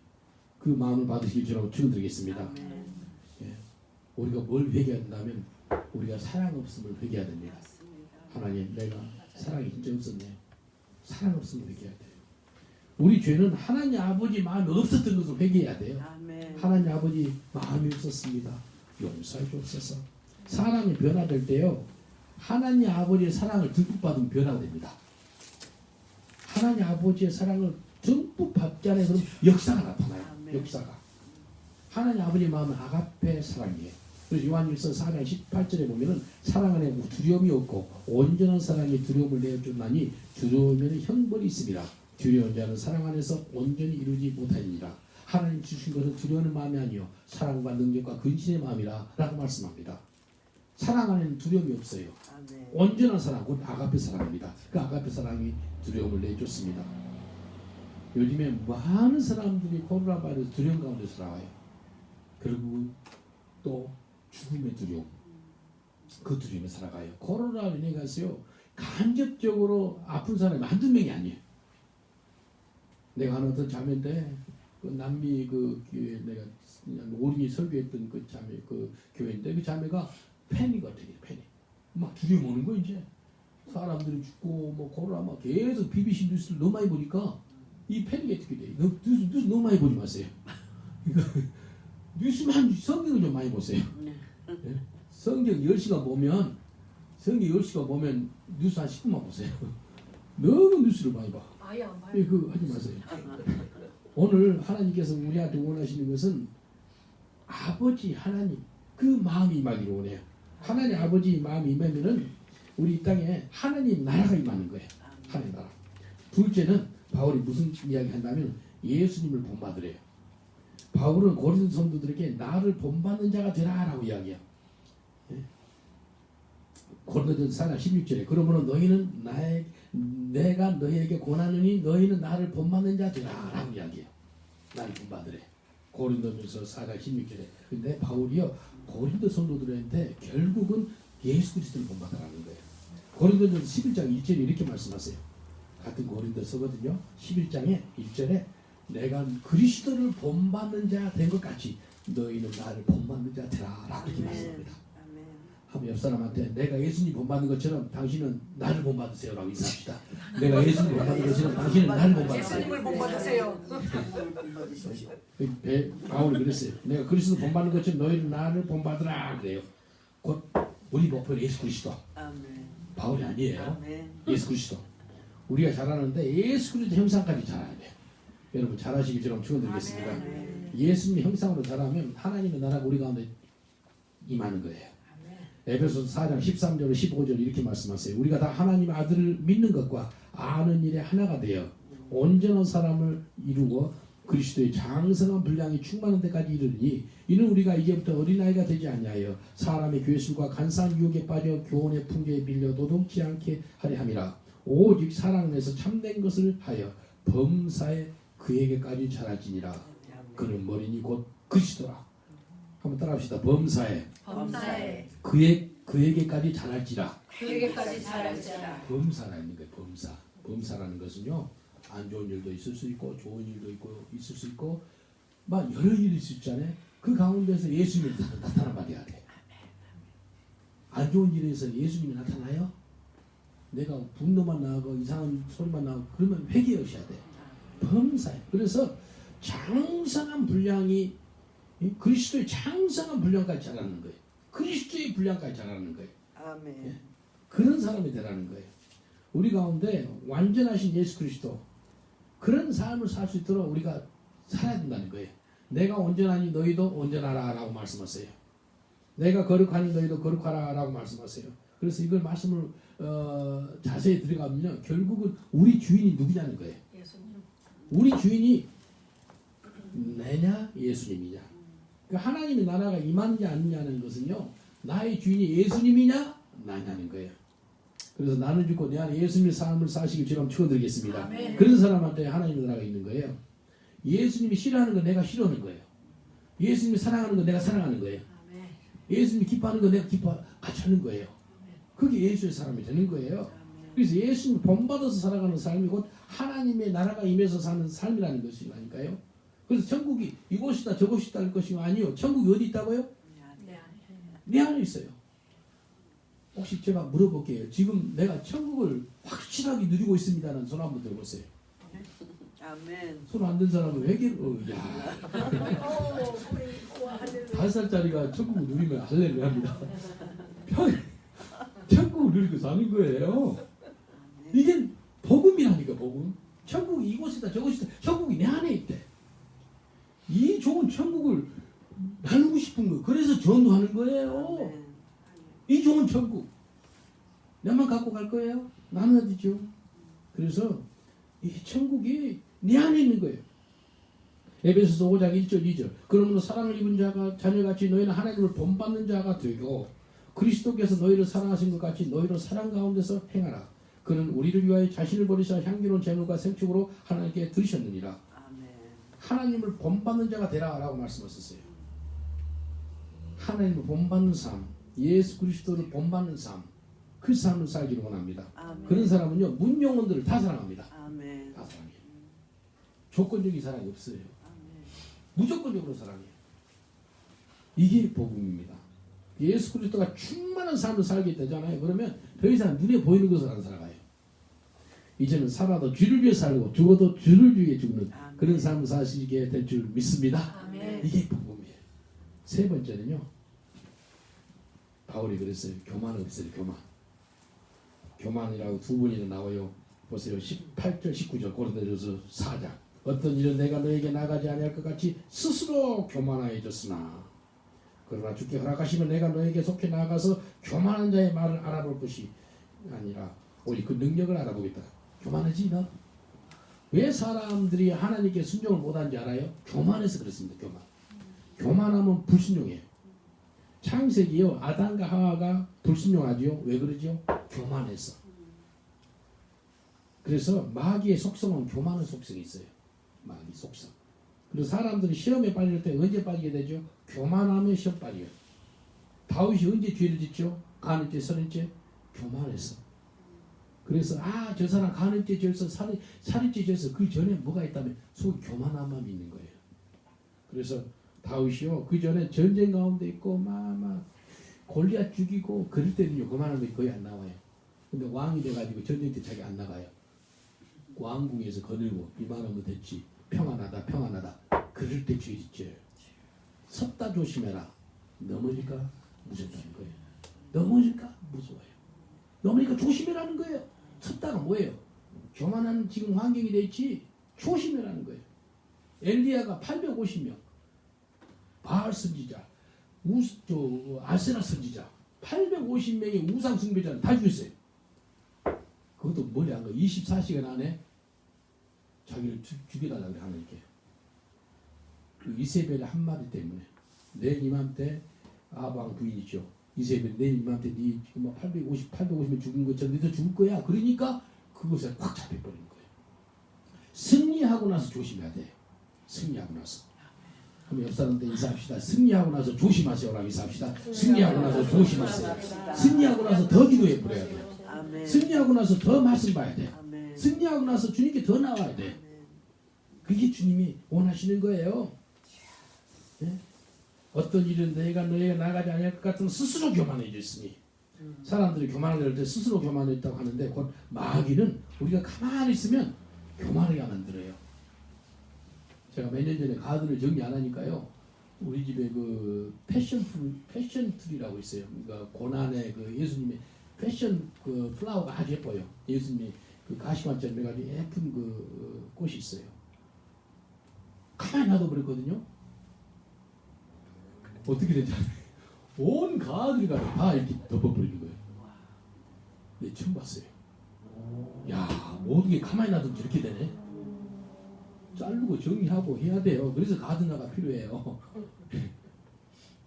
그 마음을 받으시기 전에 축원드리겠습니다. 아멘. 우리가 뭘 회개해야 된다면 우리가 사랑 없음을 회개해야 됩니다. 맞습니다. 하나님 내가 사랑이 진짜 없었네. 사랑 없음을 회개해야 돼요. 우리 죄는 하나님 아버지 마음이 없었던 것을 회개해야 돼요. 아멘. 하나님 아버지 마음이 없었습니다. 용서해 주옵소서. 사람이 변화될 때요. 하나님 아버지의 사랑을 듬뿍 받으면 변화됩니다. 하나님 아버지의 사랑을 듬뿍 받지 않아요. 그럼 역사가 나타나요. 아멘. 역사가. 하나님 아버지의 마음은 아가페 사랑이에요. 그래서 요한일서 4장 18절에 보면은 사랑 안에 두려움이 없고 온전한 사랑이 두려움을 내어주나니 두려움에는 형벌이 있습니다. 두려운 자는 사랑 안에서 온전히 이루지 못하니라. 하나님 주신 것은 두려워하는 마음이 아니요 사랑과 능력과 근신의 마음이라 라고 말씀합니다. 사랑 안에는 두려움이 없어요. 아멘. 온전한 사랑, 곧 아가페 사랑입니다. 그 아가페 사랑이 두려움을 내줬습니다. 요즘에 많은 사람들이 코로나 바이러스 두려움 가운데 살아와요. 그리고 또 죽음의 두려움, 그 두려움에 살아가요. 코로나로 인해 가서요 간접적으로 아픈 사람이 한두 명이 아니에요. 내가 하는 어떤 자매인데 그 남미 그 교회 내가 5년 설교했던 그 자매 그 교회인데 그 자매가 패닉 어택이에요. 패닉. 막 두려움 오는 거 이제 사람들이 죽고 뭐 코로나 막 계속 BBC 뉴스를 너무 많이 보니까 이 패닉 어택이 돼. 뉴스 너무 많이 보지 마세요. 그러니까 뉴스만 성경을 좀 많이 보세요. 네. 예? 성경 10시간 보면 뉴스 한 10분만 보세요. 너무 뉴스를 많이 봐. 아예 안 봐요. 예, 그거 하지 마세요. 오늘 하나님께서 우리한테 원하시는 것은 아버지 하나님 그 마음이 임하기를 원해요. 하나님 아버지 마음이 임하면은 우리 이 땅에 하나님 나라가 임하는 거예요. 하나님 나라. 둘째는 바울이 무슨 이야기 한다면 예수님을 본받으래요. 바울은 고린도 성도들에게 나를 본받는 자가 되라라고 이야기해요. 고린도전서 4장 16절에 그러므로 너희는 내가 너희에게 권하느니 너희는 나를 본받는 자 되라라고 이야기해요. 나를 본받으래. 고린도전서 4장 16절에. 근데 바울이요 고린도 성도들한테 결국은 예수 그리스도를 본받으라는 거예요. 고린도전서 11장 1절에 이렇게 말씀하세요. 같은 고린도서거든요. 11장에 1절에 내가 그리스도를 본받는 자 된 것 같이 너희는 나를 본받는 자 되라라고 이렇게 말씀합니다. 아멘. 한번 옆 사람한테 내가 예수님 본받는 것처럼 당신은 나를 본받으세요라고 인사합시다. 내가 예수님 본받는 것처럼 당신은 나를 본받으세요. 예수님을 본받으세요. 하나님을 본받으십시오. 바울이 그랬어요. 내가 그리스도 본받는 것처럼 너희는 나를 본받으라 그래요. 곧 우리 목표는 예수 그리스도. 아멘. 바울이 아니에요. 아멘. 예수 그리스도. 우리가 잘하는데 예수 그리스도 형상까지 잘해야 돼요. 여러분 잘하시기 저럼 축원드리겠습니다. 아멘. 예수님 형상으로 잘하면 하나님의 나라가 우리 가운데 임하는 거예요. 에베소서 4장 13절 15절 이렇게 말씀하세요. 우리가 다 하나님의 아들을 믿는 것과 아는 일에 하나가 되어 온전한 사람을 이루고 그리스도의 장성한 분량이 충만한 데까지 이르니 이는 우리가 이제부터 어린아이가 되지 아니하여 사람의 괴술과 간사한 유혹에 빠져 교훈의 풍조에 밀려 노동치 않게 하려 함이라. 오직 사랑 안에서 참된 것을 하여 범사에 그에게까지 자라지니라. 그는 머리니 곧 그리스도라. 한번 따라합시다. 범사에 범사에 그에게까지 자랄지라. 그에게까지 자랄지라. 범사라는 거예요. 범사라는 것은요 안 좋은 일도 있을 수 있고 좋은 일도 있을 수 있고 막 여러 일이 있을 수 있잖아요. 그 가운데서 예수님이 나타나 말이야 돼. 안 좋은 일에서 예수님이 나타나요? 내가 분노만 나고 이상한 소리만 나고 그러면 회개하셔야 돼. 범사에. 그래서 장성한 분량이 그리스도의 장성한 분량까지 자라는 거예요. 그리스도의 분량까지 자라는 거예요. 아멘. 그런 사람이 되라는 거예요. 우리 가운데 완전하신 예수 그리스도 그런 삶을 살 수 있도록 우리가 살아야 된다는 거예요. 내가 온전하니 너희도 온전하라 라고 말씀하세요. 내가 거룩하니 너희도 거룩하라 라고 말씀하세요. 그래서 이걸 말씀을 자세히 들어가면요, 결국은 우리 주인이 누구냐는 거예요. 예수님. 우리 주인이 내냐 예수님이냐. 그러니까 하나님의 나라가 임하느냐 아니냐는 것은요, 나의 주인이 예수님이냐 나냐는 거예요. 그래서 나는 죽고 내 안에 예수님의 삶을 사시길 주님 축원드리겠습니다. 아멘. 그런 사람한테 하나님의 나라가 있는 거예요. 예수님이 싫어하는 건 내가 싫어하는 거예요. 예수님이 사랑하는 건 내가 사랑하는 거예요. 아멘. 예수님이 기뻐하는 건 내가 같이 하는 거예요. 그게 예수의 사람이 되는 거예요. 그래서 예수님 본받아서 살아가는 삶이 곧 하나님의 나라가 임해서 사는 삶이라는 것이라니까요. 그래서 천국이 이곳이다 저곳이다 할 것이 아니요. 천국이 어디 있다고요? 네. 내 안에 있어요. 혹시 제가 물어볼게요. 지금 내가 천국을 확실하게 누리고 있습니다는 손 한번 들어보세요. 아멘. 손 안 든 사람은 회개를 야. 5살짜리가 천국을 누리면 할렐루야입니다. 천국을 누리고 사는 거예요. 이게 복음이라니까 복음. 천국이 이곳이다 저곳이다. 천국이 내 안에 있대. 이 좋은 천국을 나누고 싶은 거. 그래서 전도하는 거예요. 이 좋은 천국 내만 갖고 갈 거예요? 나눠야 되죠. 그래서 이 천국이 내 안에 있는 거예요. 에베소서 5장 1절 2절 그러므로 사랑을 입은 자가 자녀같이 너희는 하나님을 본받는 자가 되고 그리스도께서 너희를 사랑하신 것 같이 너희를 사랑 가운데서 행하라. 그는 우리를 위하여 자신을 버리사 향기로운 제물과 생축으로 하나님께 드리셨느니라. 하나님을 본받는 자가 되라 라고 말씀하셨어요. 하나님을 본받는 삶, 예수 그리스도를 본받는 삶, 그 삶을 살기를 원합니다. 아멘. 그런 사람은요, 문영혼들을 다 사랑합니다. 아멘. 다 사랑해요. 조건적인 사랑이 없어요. 아멘. 무조건적으로 사랑해요. 이게 복음입니다. 예수 그리스도가 충만한 삶을 살게 되잖아요. 그러면 더 이상 눈에 보이는 것을 안 살아가요. 이제는 살아도 주를 위해 살고 죽어도 주를 위해 죽는 아멘. 그런 삶을 사시게 될 줄 믿습니다. 아멘. 이게 복음이에요. 세 번째는요. 바울이 그랬어요. 교만 없어요. 교만. 교만이라고 두 번이나 나와요. 보세요. 18절 19절 고린도전서 4장. 어떤 일은 내가 너에게 나가지 아니할 것 같이 스스로 교만하여졌으나 그러나 주께 허락하시면 내가 너에게 속해 나가서 교만한 자의 말을 알아볼 것이 아니라 오직 그 능력을 알아보겠다. 교만하지 너? 왜 사람들이 하나님께 순종을 못하는지 알아요? 교만해서 그렇습니다. 교만. 교만하면 불순종이에요. 창세기요 아담과 하와가 불순종하지요. 왜 그러지요? 교만해서. 그래서 마귀의 속성은 교만한 속성이 있어요. 마귀 속성. 그래서 사람들이 시험에 빠질 때 언제 빠지게 되죠? 교만하면 시험 빠져요. 다윗이 언제 죄를 짓죠? 간을죄, 선을죄? 교만해서. 그래서 저 사람 간을죄 지어서 살인죄 지어서 그 전에 뭐가 있다면 속에 교만한 마음이 있는 거예요. 그래서 다윗이요 그 전에 전쟁 가운데 있고 막 골리앗 죽이고 그럴 때는요 교만한 게 거의 안 나와요. 근데 왕이 돼가지고 전쟁 때 자기 안 나가요. 왕궁에서 거들고 이만하면 됐지. 평안하다 평안하다. 그럴 때 죄 짓죠. 섰다 조심해라. 넘어질까 무섭다는 거예요. 넘어질까 무서워요. 넘어질까 조심해라는 거예요. 섰다가 뭐예요? 교만한 지금 환경이 돼 있지. 조심해라는 거예요. 엘리야가 850명 바알 선지자 아세라 선지자 850명의 우상 숭배자를 다 죽였어요. 그것도 머리 안 가. 24시간 안에 자기를 죽여달라고 하나님께. 그 이세벨의 한마디 때문에 내일 이맘때 아방 부인이죠. 이세벨 내일 이맘때 네 지금 850명 죽은 것처럼 너도 죽을 거야. 그러니까 그것에 확 잡혀버리는 거예요. 승리하고 나서 조심해야 돼. 승리하고 나서. 그럼 옆 사람한테 인사합시다. 승리하고 나서 조심하세요라고 인사합시다. 승리하고 나서 조심하세요. 승리하고 나서 더 기도해 버려야 돼요. 아멘. 승리하고 나서 더 말씀 봐야 돼. 아멘. 승리하고 나서 주님께 더 나와야 돼. 그게 주님이 원하시는 거예요. 네? 어떤 일은 내가 너희가 나가지 않을 것 같으면 스스로 교만해졌으니 사람들이 교만할 때 스스로 교만했다고 하는데 곧 마귀는 우리가 가만히 있으면 교만하게 만들어요. 제가 몇 년 전에 가든을 정리 안 하니까요. 우리 집에 그 패션 트리라고 있어요. 그러니까 고난의 그 예수님의 패션 그 플라워가 아주 예뻐요. 예수님이 그 가시관처럼 해가지고 예쁜 그 꽃이 있어요. 가만히 놔둬버렸거든요. 어떻게 되지? 온 가들이 다 이렇게 덮어버리는 거예요. 네, 처음 봤어요. 야, 모든 게 가만히 놔두면 이렇게 되네. 자르고 정리하고 해야 돼요. 그래서 가드나가 필요해요.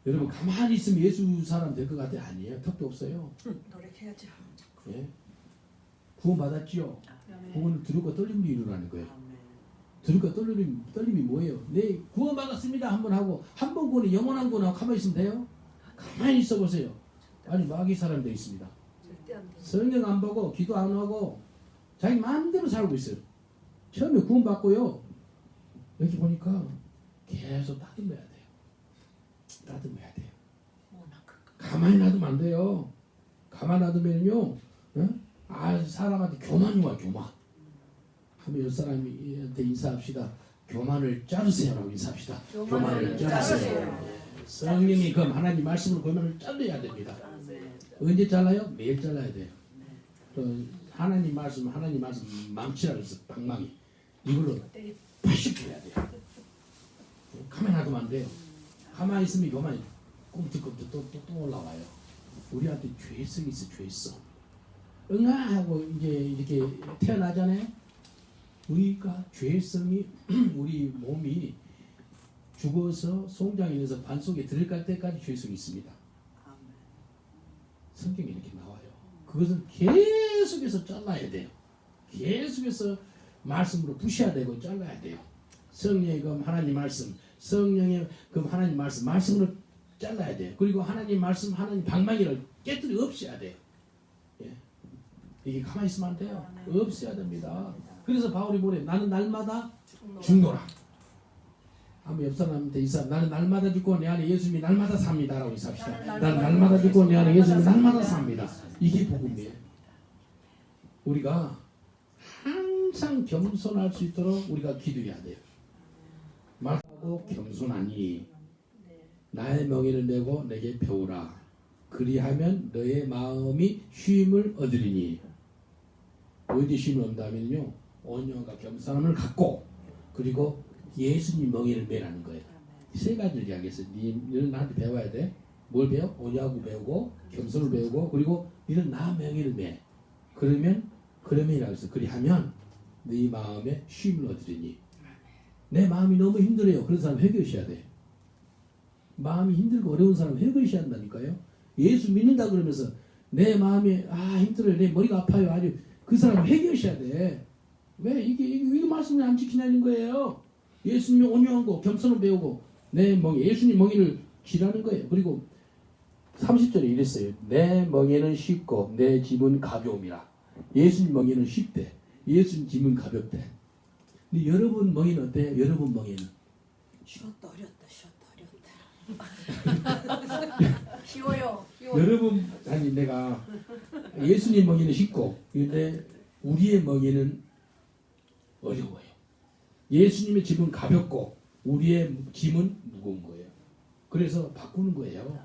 여러분 가만히 있으면 예수 사람 될 것 같아요? 아니에요. 턱도 없어요. 노력해야죠. 예? 구원 받았지요. 구원을 들고 떨림으로 일어나는 거예요. 들고 떨림이 뭐예요? 네, 구원 받았습니다. 한번 하고 한 번 구원이 영원한 구원하고 가만히 있으면 돼요? 가만히 있어 보세요. 아니 마귀 사람 되어 있습니다. 성경 안 보고 기도 안 하고 자기 마음대로 살고 있어요. 처음에 구원 받고요. 여기 보니까 계속 다듬어야 돼요. 다듬어야 돼요. 가만히 놔두면 안 돼요. 가만히 놔두면요, 사람한테 교만이 와, 교만. 하면 옆 사람한테 인사합시다. 교만을 자르세요라고 인사합시다. 교만을 자르세요. 성령이 그 하나님 말씀으로 교만을 잘라야 됩니다. 언제 잘라요? 매일 잘라야 돼요. 하나님 말씀 망치라 그래서 방망이 이걸로 80개 해야 돼요. 가만히 놔두면 안 돼요. 가만히 있으면 교만이 꿈틀꿈틀 또 올라와요. 우리한테 죄성이 있어, 죄성. 응아하고 이제 이렇게 태어나잖아요. 우리가 죄성이 우리 몸이 죽어서 송장에서 반 속에 들어갈 때까지 죄성이 있습니다. 성경에 이렇게 나와요. 그것은 계속해서 잘라야 돼요. 계속해서 말씀으로 부셔야 되고 잘라야 돼요. 성령의 그 하나님 말씀, 성령의 그 하나님 말씀으로 잘라야 돼요. 그리고 하나님 말씀, 하나님 방망이를 깨뜨려 없애야 돼요. 예. 이게 가만히 있으면 안 돼요. 없애야 됩니다. 그래서 바울이 뭐래? 나는 날마다 죽노라. 한번 옆 사람한테 인사. 나는 날마다 죽고 내 안에 예수님이 날마다 삽니다라고 인사합시다. 나는 날마다 죽고 내 안에 예수님이 날마다 삽니다. 이게 복음이에요. 우리가 항상 겸손할 수 있도록 우리가 기도해야 돼요. 말하고 겸손하니 나의 명예를 내고 내게 배우라. 그리하면 너의 마음이 쉼을 얻으리니. 어디 쉼을 얻다면요, 온유함과 겸손함을 갖고 그리고 예수님 명예를 매라는 거예요. 세 가지를 이야기했어요. 너는 나한테 배워야 돼. 뭘 배워? 온유하고 배우고 겸손을 배우고 그리고 너는 나 명예를 매. 그러면이라고 해서 그리하면 네 마음에 쉼을 얻으리니. 내 마음이 너무 힘들어요. 그런 사람 회개하셔야 돼. 마음이 힘들고 어려운 사람 회개하셔야 한다니까요. 예수 믿는다 그러면서 내 마음이 힘들어요. 내 머리가 아파요. 아주 그 사람 회개하셔야 돼. 왜? 이게 말씀이 안 지키냐는 거예요. 예수님이 온유한 거 겸손을 배우고 내 멍에 예수님 멍에를 지라는 거예요. 그리고 30절에 이랬어요. 내 멍에는 쉽고 내 짐은 가벼움이라. 예수님 멍에는 쉽대. 예수님 짐은 가볍대. 근데 여러분 멍에는 어때요? 여러분 멍에는 쉬었다 어렵다. 쉬워요. 여러분 아니 내가 예수님 멍에는 쉽고 근데 우리의 멍에는 어려워요. 예수님의 짐은 가볍고 우리의 짐은 무거운 거예요. 그래서 바꾸는 거예요.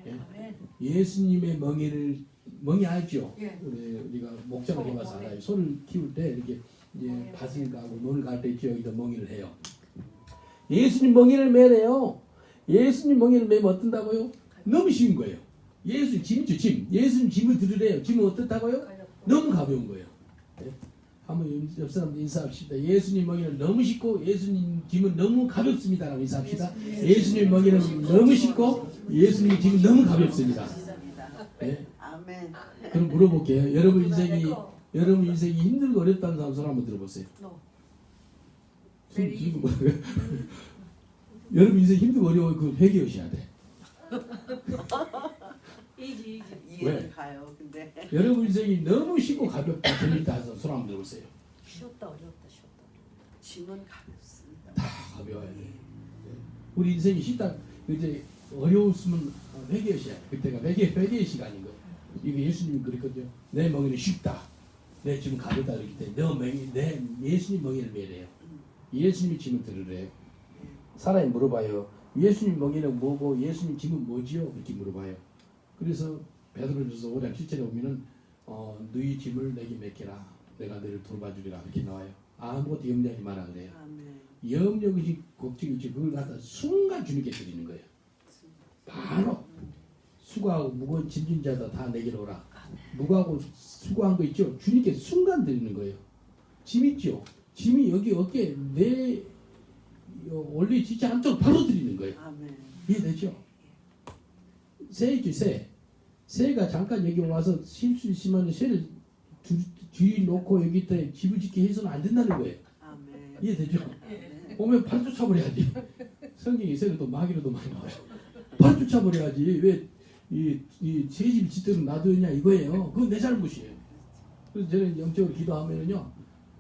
예? 예수님의 멍이 알죠? 우리가 목장을 해봐서 알아요. 소를 키울 때 이렇게 이제 밭을 가고 논을 갈 때 여기다 멍이를 해요. 예수님 멍이를 매래요. 예수님 멍이를 매면 어떤다고요? 너무 쉬운 거예요. 예수님 짐이죠, 짐. 예수님 짐을 들으래요. 짐은 어떻다고요? 너무 가벼운 거예요. 예? 한번 옆 사람들 인사합시다. 예수님 멍이는 너무 쉽고 예수님 짐은 너무 가볍습니다라고 인사합시다. 예수님 멍이는 너무 쉽고 예수님 짐은 너무 가볍습니다. 네? 아멘. 그럼 물어볼게요. 여러분 인생이 힘들고 어렵다는 사람 손 한번 들어보세요. 손 들고 뭐라고요? 여러분 인생 힘들고 어려워 그 회개하셔야 돼. 이해는 가요. 근데 여러분 인생이 너무 쉽고 가볍다 재밌다 해서 손 한번 들어보세요. 쉬었다 어렵다. 짐은 가볍습니다. 다 가벼워요. 우리 인생이 쉽다 이제 어려웠으면 회개하셔야 돼. 그때가 회개의 시간인 거예요. 이거 예수님이 그랬거든요. 내 멍에는 쉽다. 내 짐은 가볍다 그랬기 때문에 내 예수님 멍에를 매래요. 예수님이 짐을 들으래요. 사람이 물어봐요. 예수님 멍에는 뭐고 예수님 짐은 뭐지요? 이렇게 물어봐요. 그래서 베드로전서 5장 7절에 보면은 너희 짐을 내게 맡기라. 내가 너를 돌봐주리라 이렇게 나와요. 아무것도 염려하지 마라 그래요. 염려 의식 걱정 의식 그걸 갖다 순간 주님께 드리는 거예요. 바로 수고하고 무거운 짐진 자다 다 내게로 오라. 무거하고 수고한 거 있죠? 주님께 순간 드리는 거예요. 짐 있죠? 짐이 여기 어깨에 내 올리지지 않도록 바로 드리는 거예요. 이해되죠? 새 있죠, 새. 새가 잠깐 여기 와서 쉴 수 있으면 새를 뒤 놓고 여기다 집을 짓게 해서는 안 된다는 거예요. 이해되죠? 오면 바로 쫓아버려야지. 성경에 새를 또 마귀로도 많이 나와요. 바로 쫓아버려야지. 왜 이 새 집 짓도록 놔두냐 이거예요. 그건 내 잘못이에요. 그래서 저는 영적으로 기도하면은요,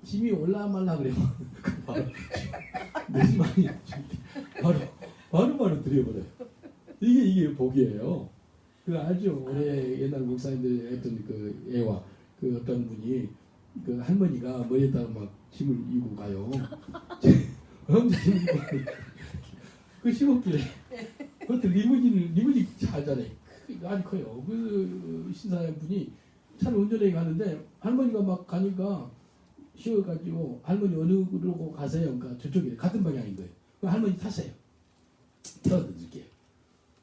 짐이 올라 말라 그래요. 내 짐 아니야. 바로 드려버려요. 이게 복이에요. 그 알죠? 올해 옛날 목사님들 했던 그 애와 그 어떤 분이 그 할머니가 머리에다가 막 짐을 이고 가요. 엄청 짐을 이고 그 시골길에 그것도 리무진 차잖아요. 아주 커요. 그 신사분이 차를 운전해 가는데 할머니가 막 가니까 쉬어가지고 할머니 어느 곳으로 가세요? 그러니까 저쪽에 같은 방향인 거예요. 그 할머니 탔어요. 태워드릴게요.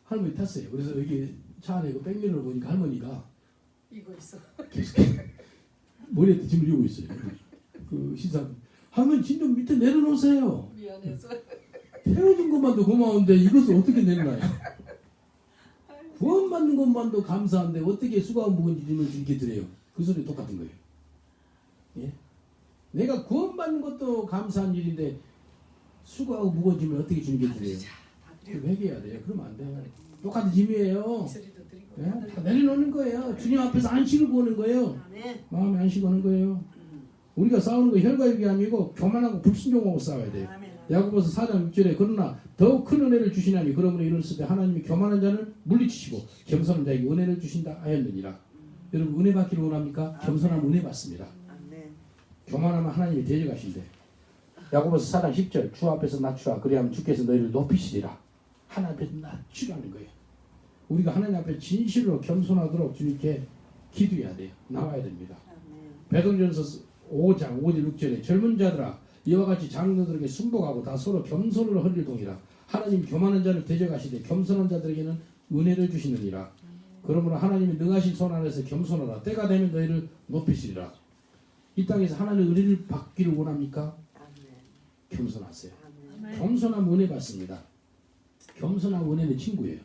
할머니 탔어요. 그래서 여기 차 안에 그 백미러를 보니까 할머니가 이거 있어. 계속 머리에 짐을 이고 있어요. 그 신사분 할머니 짐 좀 밑에 내려놓으세요. 미안해서. 태워준 것만도 고마운데 이것을 어떻게 내려놔요? 구원받는 것만도 감사한데 어떻게 수고한 무거운 짐을 주님께 드려요? 그 소리 똑같은 거예요. 예? 내가 구원받는 것도 감사한 일인데 수고하고 무거운 짐을 어떻게 주님께 드려요? 회개해야 돼요. 그러면 안 돼요. 똑같은 짐이에요. 예? 다 내려놓는 거예요. 주님 앞에서 안식을 구하는 거예요. 마음에 안식 하는 거예요. 우리가 싸우는 거 혈과육이 아니고 교만하고 불순종하고 싸워야 돼요. 야고보서 4장 6절에 그러나 더욱 큰 은혜를 주시나니 그러므로 이르렀을 때 하나님이 교만한 자는 물리치시고 겸손한 자에게 은혜를 주신다 하였느니라. 여러분 은혜 받기를 원합니까? 겸손하면 은혜 받습니다. 교만하면 하나님이 대적하신대. 야고보서 4장 10절 주 앞에서 낮추라 그리하면 주께서 너희를 높이시리라. 하나님 앞에서 낮추라는 거예요. 우리가 하나님 앞에 진실로 겸손하도록 주님께 기도해야 돼요. 나와야 됩니다. 베드로전서 5장 5절 6절에 젊은 자들아 이와 같이 장로들에게 순복하고 다 서로 겸손으로 헐릴 동이라. 하나님 교만한 자를 대적하시되 겸손한 자들에게는 은혜를 주시느니라. 그러므로 하나님이 능하신 손 안에서 겸손하라. 때가 되면 너희를 높이시리라. 이 땅에서 하나님의 은혜를 받기를 원합니까? 겸손하세요. 겸손한 은혜 받습니다. 겸손한 은혜는 친구예요.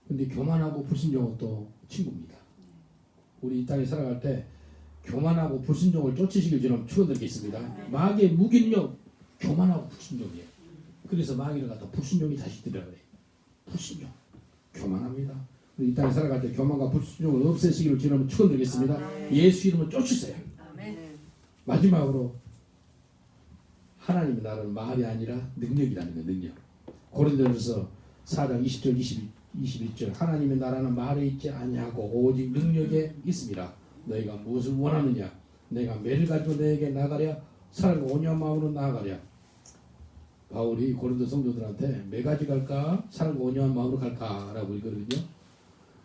근데 교만하고 불순종은 또 친구입니다. 우리 이 땅에 살아갈 때 교만하고 불순종을 쫓으시길 저는 축원드리겠습니다. 마귀의 무기는요 교만하고 불순종이에요. 그래서 마귀를 갖다 불순종이 자식들이라고 해요. 불순종, 교만합니다. 우리 이 땅에 살아갈 때 교만과 불순종을 없애시기를 저는 축원드리겠습니다. 예수 이름으로 쫓으세요. 마지막으로 하나님의 나라는 말이 아니라 능력이라는 거예요. 능력. 고린도전서 4장 20절 21절 하나님의 나라는 말에 있지 아니하고 오직 능력에 있습니다. 너희가 무엇을 원하느냐? 내가 매를 가지고 너에게 나가랴? 사랑과 온유한 마음으로 나아가랴? 바울이 고린도 성도들한테 매 가지 갈까? 사랑과 온유한 마음으로 갈까? 라고 이거거든요.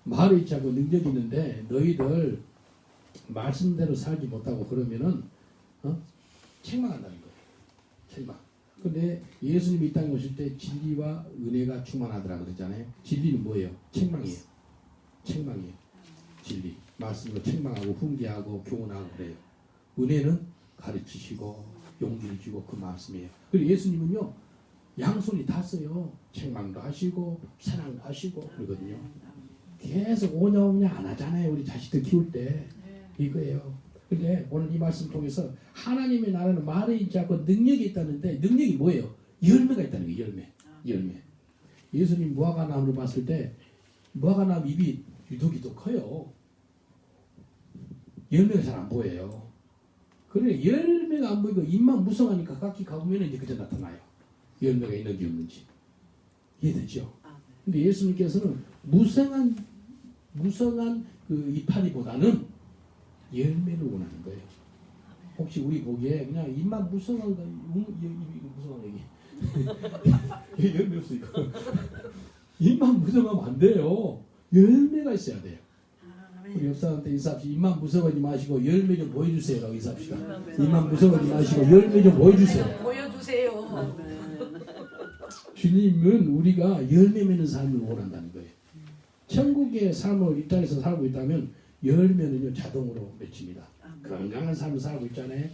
말에 있지 않고 능력이 있는데 너희들 말씀대로 살지 못하고 그러면은 책망한다는 거예요. 책망. 근데 예수님이 이 땅에 오실 때 진리와 은혜가 충만하더라 그러잖아요. 진리는 뭐예요? 책망이에요. 책망이에요. 진리. 말씀으로 책망하고 훈계하고 교훈하고 그래요. 은혜는 가르치시고 용기를 주고 그 말씀이에요. 그리고 예수님은요 양손이 다 써요. 책망도 하시고 사랑도 하시고 그러거든요. 계속 오냐 안 하잖아요. 우리 자식들 키울 때 이거예요. 근데 오늘 이 말씀 통해서 하나님의 나라는 말에 있지 않고 능력이 있다는데 능력이 뭐예요? 열매가 있다는 거예요. 열매. 예수님 무화과나무를 봤을 때 무화과나무 잎이 유독이 커요. 열매가 잘 안 보여요. 그래 열매가 안 보이고 잎만 무성하니까 가까이 가보면 이제 그저 나타나요. 열매가 있는지 없는지. 이해되죠? 근데 예수님께서는 무성한 그 이파리보다는 열매를 원하는 거예요. 혹시 우리 보기에 그냥 잎만 무성한 거, 무성한 얘기. 열매 없으니까. 잎만 무성하면 안 돼요. 열매가 있어야 돼요. 우리 옆 사람한테 인사합시다. 입만 무서워하지 마시고 열매 좀 보여주세요 라고 인사합시다. 입만 무서워하지 마시고 열매 좀 보여주세요. 보여주세요. 주님은 우리가 열매 맺는 삶을 원한다는 거예요. 천국의 삶을 이 땅에서 살고 있다면 열매는요 자동으로 맺힙니다. 건강한 삶을 살고 있잖아요.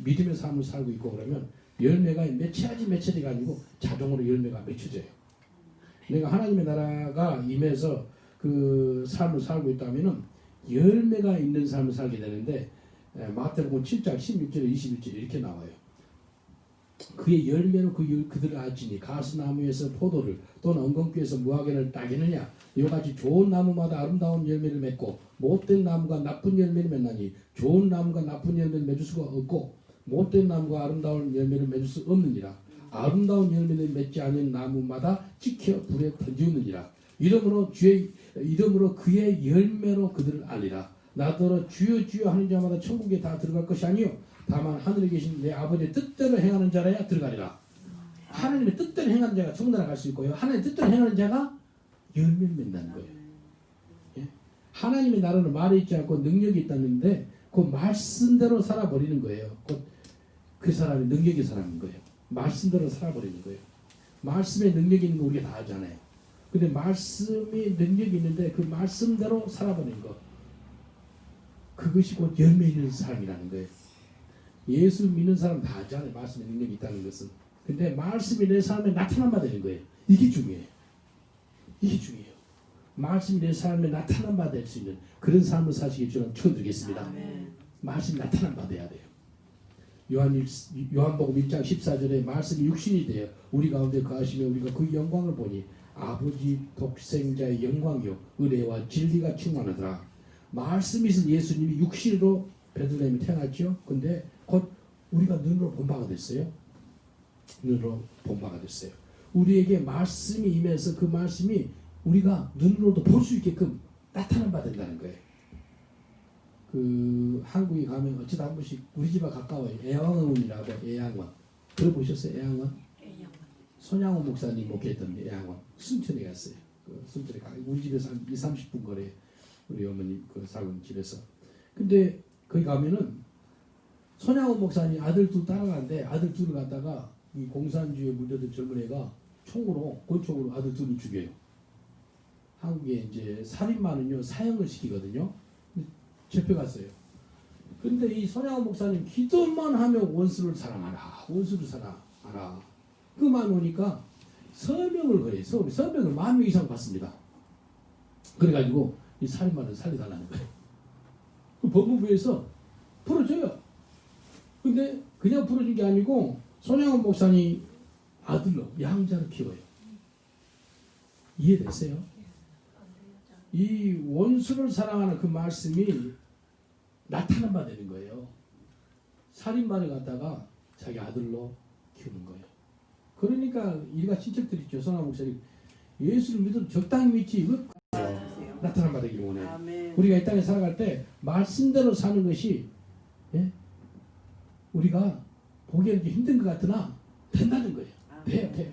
믿음의 삶을 살고 있고 그러면 열매가 맺혀야지가 아니고 자동으로 열매가 맺혀져요. 내가 하나님의 나라가 임해서 그 삶을 살고 있다면은 열매가 있는 삶을 살게 되는데 마태복음 7장 16절에 21절에 이렇게 나와요. 그의 열매로 그들을 알지니 가스나무에서 포도를 또는 엉겅퀴에서 무화과를 따겠느냐 이와 같이 좋은 나무마다 아름다운 열매를 맺고 못된 나무가 나쁜 열매를 맺나니 좋은 나무가 나쁜 열매를 맺을 수가 없고 못된 나무가 아름다운 열매를 맺을 수 없느니라. 아름다운 열매를 맺지 않은 나무마다 찍혀 불에 던지느니라. 이름으로 그의 열매로 그들을 알리라. 나더러 주여 주여 하는 자마다 천국에 다 들어갈 것이 아니요 다만 하늘에 계신 내 아버지의 뜻대로 행하는 자라야 들어가리라. 하나님의 뜻대로 행하는 자가 천국나라 갈 수 있고요. 하나님의 뜻대로 행하는 자가 열매를 맺는다는 거예요. 예? 하나님의 나라는 말에 있지 않고 능력이 있다는데 그 말씀대로 살아버리는 거예요. 곧 그 사람이 능력의 사람인 거예요. 말씀대로 살아버리는 거예요. 말씀에 능력이 있는 거 우리가 다 알잖아요. 근데 말씀이 능력이 있는데 그 말씀대로 살아버리는 거 그것이 곧 열매 있는 삶이라는 거예요. 예수 믿는 사람 다 알잖아요. 말씀에 능력이 있다는 것은. 근데 말씀이 내 삶에 나타나면 되는 거예요. 이게 중요해요. 이게 중요해요. 말씀이 내 삶에 나타난 바 될 수 있는 그런 삶을 사시길 저는 축원드리겠습니다. 말씀이 나타난 바 돼야 돼요. 요한복음 1장 14절에 말씀이 육신이 되어 우리 가운데 거하시며 우리가 그 영광을 보니 아버지 독생자의 영광이요 은혜와 진리가 충만하더라. 말씀이 있은 예수님이 육신으로 베들레헴에 태어났죠. 근데 곧 우리가 눈으로 본 바가 됐어요. 눈으로 본 바가 됐어요. 우리에게 말씀이 임해서 그 말씀이 우리가 눈으로도 볼 수 있게끔 나타난 바 된다는 거예요. 그 한국에 가면 어쩌다 한 번씩 우리 집에 가까워요. 애양원이라고 애양원. 들어보셨어요? 애양원? 손양호 목사님 목회했던 애양원. 순천에 갔어요. 그 순천에 가 우리 집에서 한 20-30분 거리 우리 어머니 그 살던 집에서. 근데 거기 가면은 손양호 목사님 아들 둘 따라가는데 아들 둘을 갖다가 이 공산주의에 물려든 젊은 애가 권총으로 아들 둘을 죽여요. 한국에 이제 살인마는요 사형을 시키거든요. 잡혀갔어요. 근데 이 손양호 목사님 기도만 하면 원수를 사랑하라. 원수를 사랑하라. 그만 오니까 서명을 거예요. 서명을 10,000명 이상 받습니다. 그래가지고 이 살인마를 살려달라는 거예요. 그 법무부에서 풀어줘요. 근데 그냥 풀어준 게 아니고 손양호 목사님 아들로 양자를 키워요. 이해됐어요? 이 원수를 사랑하는 그 말씀이 나타난 바 되는 거예요. 살인마를 갖다가 자기 아들로 키우는 거예요. 그러니까 우리가 친척들이 있죠. 손양호 목사님 예수를 믿어도 적당히 믿지 이거 나타난 바 되기를 원해요. 우리가 이 땅에 살아갈 때 말씀대로 사는 것이 우리가 보기에는 힘든 것 같으나 된다는 거예요. 돼요.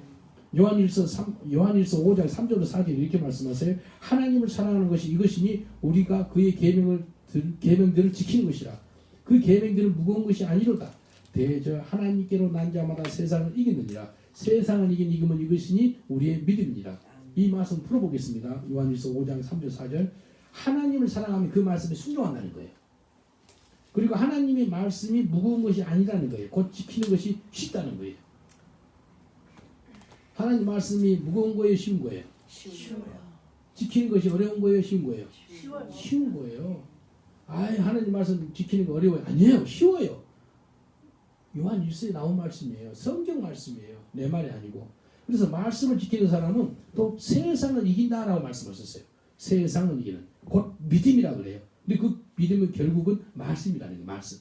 요한일서 5장 3절로 4절 이렇게 말씀하세요. 하나님을 사랑하는 것이 이것이니 우리가 그의 계명들을 지키는 것이라. 그 계명들은 무거운 것이 아니로다. 대저 하나님께로 난 자마다 세상을 이기느니라. 세상을 이긴 이금은 이것이니 우리의 믿음이니라. 이 말씀 풀어보겠습니다. 요한일서 5장 3절 4절. 하나님을 사랑하면 그 말씀에 순종한다는 거예요. 그리고 하나님의 말씀이 무거운 것이 아니라는 거예요. 곧 지키는 것이 쉽다는 거예요. 하나님 말씀이 무거운 거예요, 쉬운 거예요? 쉬워요. 지키는 것이 어려운 거예요, 쉬운 거예요? 쉬워요. 쉬운 거예요. 하나님 말씀 지키는 거 어려워요? 아니에요, 쉬워요. 요한 1서에 나온 말씀이에요. 성경 말씀이에요. 내 말이 아니고. 그래서 말씀을 지키는 사람은 또 세상을 이긴다라고 말씀하셨어요. 세상을 이기는. 곧 믿음이라고 그래요. 근데 그 믿음은 결국은 말씀이라는 거예요. 말씀.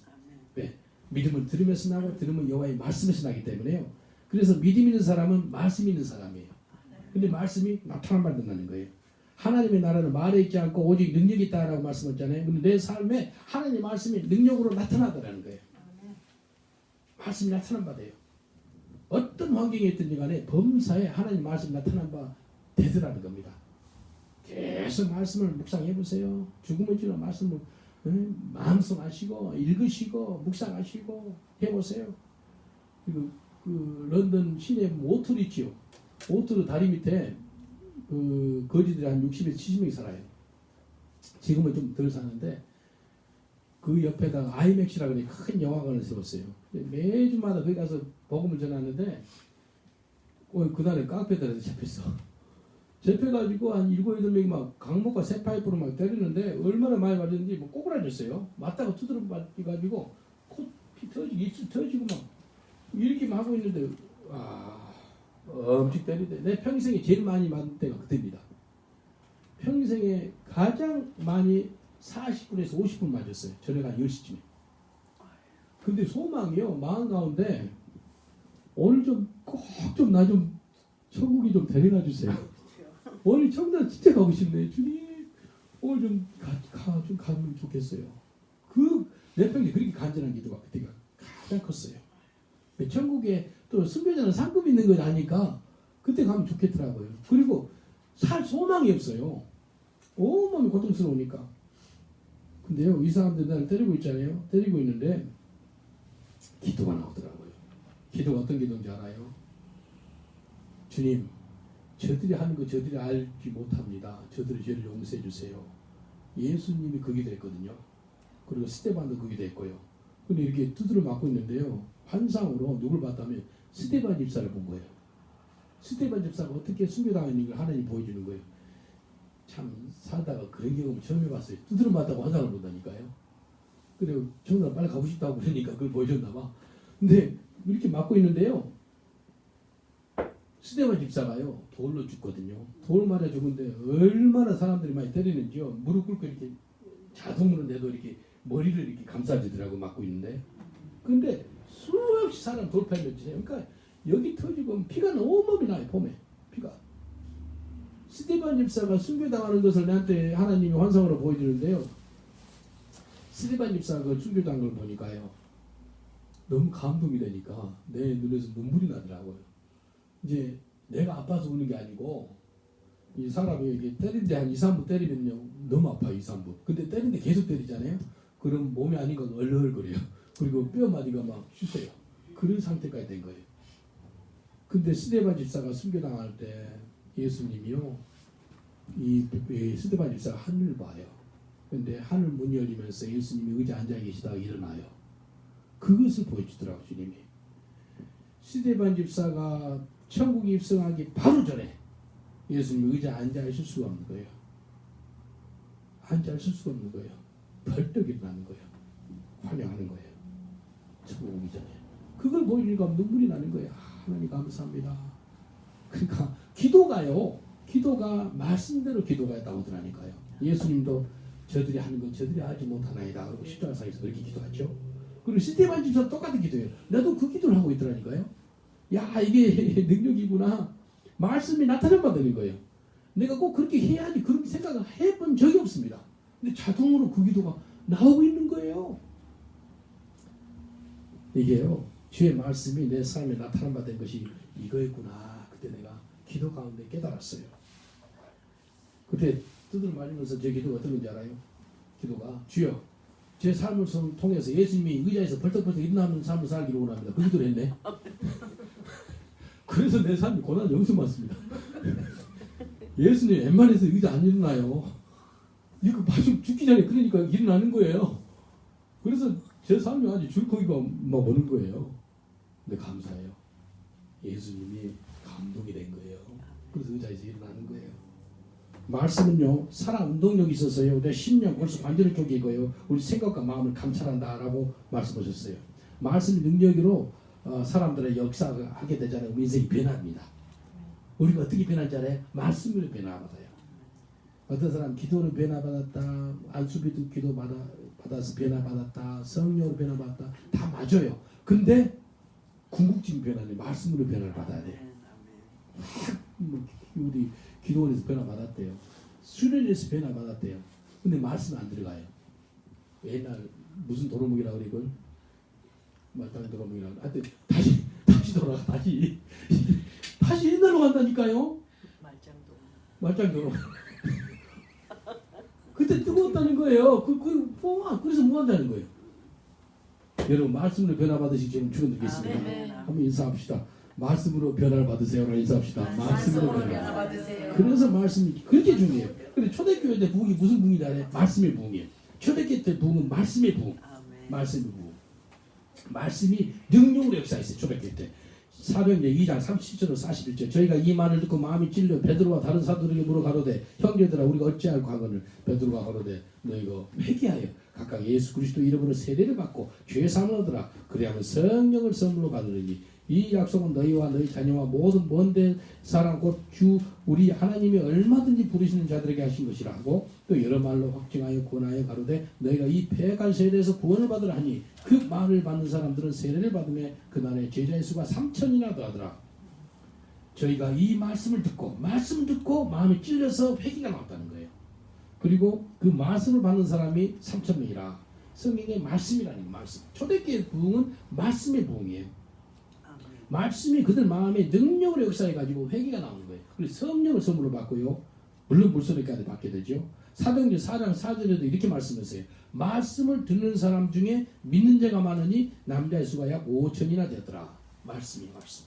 왜? 믿음은 들으면서 나고 들으면 여호와의 말씀에서 나기 때문에요. 그래서 믿음 있는 사람은 말씀 있는 사람이에요. 근데 말씀이 나타난 바 된다는 거예요. 하나님의 나라는 말에 있지 않고 오직 능력이 있다라고 말씀했잖아요. 근데 내 삶에 하나님의 말씀이 능력으로 나타나더라는 거예요. 말씀이 나타난 바 돼요. 어떤 환경에 있든지 간에 범사에 하나님 말씀이 나타난 바 되더라는 겁니다. 계속 말씀을 묵상해 보세요. 죽음을 지나 말씀을 마음속 하시고 읽으시고 묵상하시고 해보세요. 그리고 그 런던 시내 오틀 있지요. 오틀 다리 밑에 그 거지들이 한 60에서 70명이 살아요. 지금은 좀 덜 사는데 그 옆에다가 아이맥스라고 하는 큰 영화관을 세웠어요. 매주마다 거기 가서 복음을 전하는데 그날에 깡패들한테 잡혔어. 잡혀가지고 한 7, 8명이 막 강목과 쇠파이프로 막 때리는데 얼마나 많이 맞았는지 뭐 꼬꾸라졌어요. 맞다가 두드러 맞가지고 코피 터지고 입술 터지고 막 이렇게 막 하고 있는데 엄청 때리대. 내 평생에 제일 많이 맞은 때가 그때입니다. 평생에 가장 많이 40분에서 50분 맞았어요. 저녁 한 10시쯤에. 근데 소망이요. 마음 가운데 오늘 좀 꼭 좀 나 좀 천국이 좀 데려가 주세요. 오늘 청자 진짜 가고 싶네. 주님 오늘 좀 가면 좋겠어요. 내 평생 그렇게 간절한 기도가 그때가 가장 컸어요. 천국에 또 순교자는 상급 있는 걸 아니까 그때 가면 좋겠더라고요. 그리고 살 소망이 없어요. 온몸이 고통스러우니까. 근데요, 이 사람들 나를 때리고 있잖아요. 때리고 있는데 기도가 나오더라고요. 기도가 어떤 기도인지 알아요? 주님, 저들이 하는 거 저들이 알지 못합니다. 저들의 죄를 용서해 주세요. 예수님이 그 기도했거든요. 그리고 스테반도 그 기도했고요. 근데 이렇게 두드려 맞고 있는데요. 환상으로 누굴 봤다면 스테반 집사를 본 거예요. 스테반 집사가 어떻게 순교당하는 걸 하나님 보여주는 거예요. 참 살다가 그런 경험을 처음 해봤어요. 두드려 맞다고 환상을 본다니까요. 그리고 정말 빨리 가고 싶다고 그러니까 그걸 보여줬나 봐. 근데 이렇게 맞고 있는데요. 스테반 집사가요. 돌로 죽거든요. 돌 맞아 죽은데 얼마나 사람들이 많이 때리는지요. 무릎 꿇고 이렇게 자동으로 내도 이렇게 머리를 이렇게 감싸주더라고 맞고 있는데. 근데 수없이 사람 돌파해 주세요. 그러니까 여기 터지고 피가 너무 나요. 봄에 피가. 스테반 집사가 순교당하는 것을 나한테 하나님이 환상으로 보여주는데요. 스테반 집사가 그 순교당한 걸 보니까요. 너무 감동이 되니까 내 눈에서 눈물이 나더라고요. 이제 내가 아파서 우는 게 아니고 이 사람이 이렇게 때리는데 한 2, 3분 때리면요. 너무 아파요. 2, 3분. 근데 때리는데 계속 때리잖아요. 그럼 몸이 아닌 건 얼얼거려요. 그리고 뼈마디가 막 쉬세요. 그런 상태까지 된 거예요. 근데 스테반 집사가 순교당할 때 예수님이요. 이 스테반 집사가 하늘을 봐요. 근데 하늘 문이 열리면서 예수님이 의자 앉아 계시다가 일어나요. 그것을 보여주더라고요. 주님이. 스테반 집사가 천국에 입성하기 바로 전에 예수님이 의자 앉아 있을 수가 없는 거예요. 앉아 있을 수가 없는 거예요. 벌떡 일어나는 거예요. 환영하는 거예요. 천국 오기 전에. 그걸 보여주니까 눈물이 나는 거예요. 하나님 감사합니다. 그러니까 기도가 말씀대로 기도가 나오더라니까요. 예수님도 저들이 하는 건 저들이 하지 못하나이다. 그리고 십자가상에서 그렇게 기도하죠. 그리고 스테반 집사도 똑같은 기도예요. 나도 그 기도를 하고 있더라니까요. 야 이게 능력이구나. 말씀이 나타나면 되는 거예요. 내가 꼭 그렇게 해야지 그렇게 생각을 해본 적이 없습니다. 근데 자동으로 그 기도가 나오고 있는 거예요. 이게요. 주의 말씀이 내 삶에 나타난 바 된 것이 이거였구나. 그때 내가 기도 가운데 깨달았어요. 그때 두드려 맞으면서 제 기도가 어떤 건지 알아요? 기도가 주여 제 삶을 통해서 예수님이 의자에서 벌떡벌떡 일어나는 삶을 살기를 원합니다. 그 기도를 했네. 그래서 내 삶이 고난 영수 많습니다. 예수님 웬만해서 의자 안 일어나요. 이거 마중 죽기 전에 그러니까 일어나는 거예요. 그래서 제 삶이 아주 줄거기가 막 오는 거예요. 근데 감사해요. 예수님이 감동이 된 거예요. 그래서 의자에서 일어나는 거예요. 말씀은요 살아 운동력이 있어서요 내 심령 벌써 관절 쪽이고요 우리 생각과 마음을 감찰한다라고 말씀하셨어요. 말씀의 능력으로 사람들의 역사가 하게 되잖아요. 우리 인생이 변합니다. 우리가 어떻게 변한지 알아요? 말씀으로 변화받아요. 어떤 사람 기도로 변화받았다, 안수비도 기도 받아서 변화받았다, 성령으로 변화받았다, 다 맞아요. 근데 궁극적인 변화는 말씀으로 변화를 받아야 돼요. 우리 기도원에서 변화받았대요. 수련에서 변화받았대요. 근데 말씀 안 들어가요. 옛날 무슨 도루묵이라고 그래 이걸? 말단 도루묵이라고 그래. 하여튼 다시 돌아가 다시 옛날로 간다니까요. 말짱 도루묵. 그때 뜨거웠다는 거예요. 그래서 뭐 한다는 거예요. 여러분 말씀으로 변화받으시기 지금 축원드리겠습니다. 아멘. 한번 인사합시다. 말씀으로 변화를 받으세요라고 인사합시다. 말씀으로 변화. 변화 받으세요. 그래서 말씀이 그렇게 중요해요. 근데 초대교회 때 부흥이 무슨 부흥이다 해? 말씀의 부흥이에요. 초대교회 때 부흥은 말씀의 부흥. 아멘. 말씀의 부흥. 말씀이 능력으로 역사했어요. 초대교회 때. 사도행전 2장 37절 41절 저희가 이 말을 듣고 마음이 찔려 베드로와 다른 사도들에게 물어 가로되 형제들아 우리가 어찌할 과거를 베드로가 가로되 너희가 회개하여 각각 예수 그리스도 이름으로 세례를 받고 죄 사함을 얻으라 그리하면 성령을 선물로 받으리니 이 약속은 너희와 너희 자녀와 모든 먼데 사람 곧 주 우리 하나님이 얼마든지 부르시는 자들에게 하신 것이라 하고 또 여러 말로 확증하여 권하여 가로되 너희가 이 폐간 세례에서 구원을 받으라 하니 그 말을 받는 사람들은 세례를 받으며 그날의 제자의 수가 3,000이나 더하더라. 저희가 이 말씀을 듣고 마음이 찔려서 회개가 나왔다는 거예요. 그리고 그 말씀을 받는 사람이 3,000명이라. 성경의 말씀이라는 거, 말씀. 초대교회 부흥은 말씀의 부흥이에요. 말씀이 그들 마음에 능력으로 역사해가지고 회개가 나오는 거예요. 그래서 성령을 선물로 받고요. 물론 물소리까지 받게 되죠. 사도행전 4장 4절에도 이렇게 말씀했어요. 말씀을 듣는 사람 중에 믿는 자가 많으니 남자의 수가 약 5천이나 되더라. 말씀이 말씀.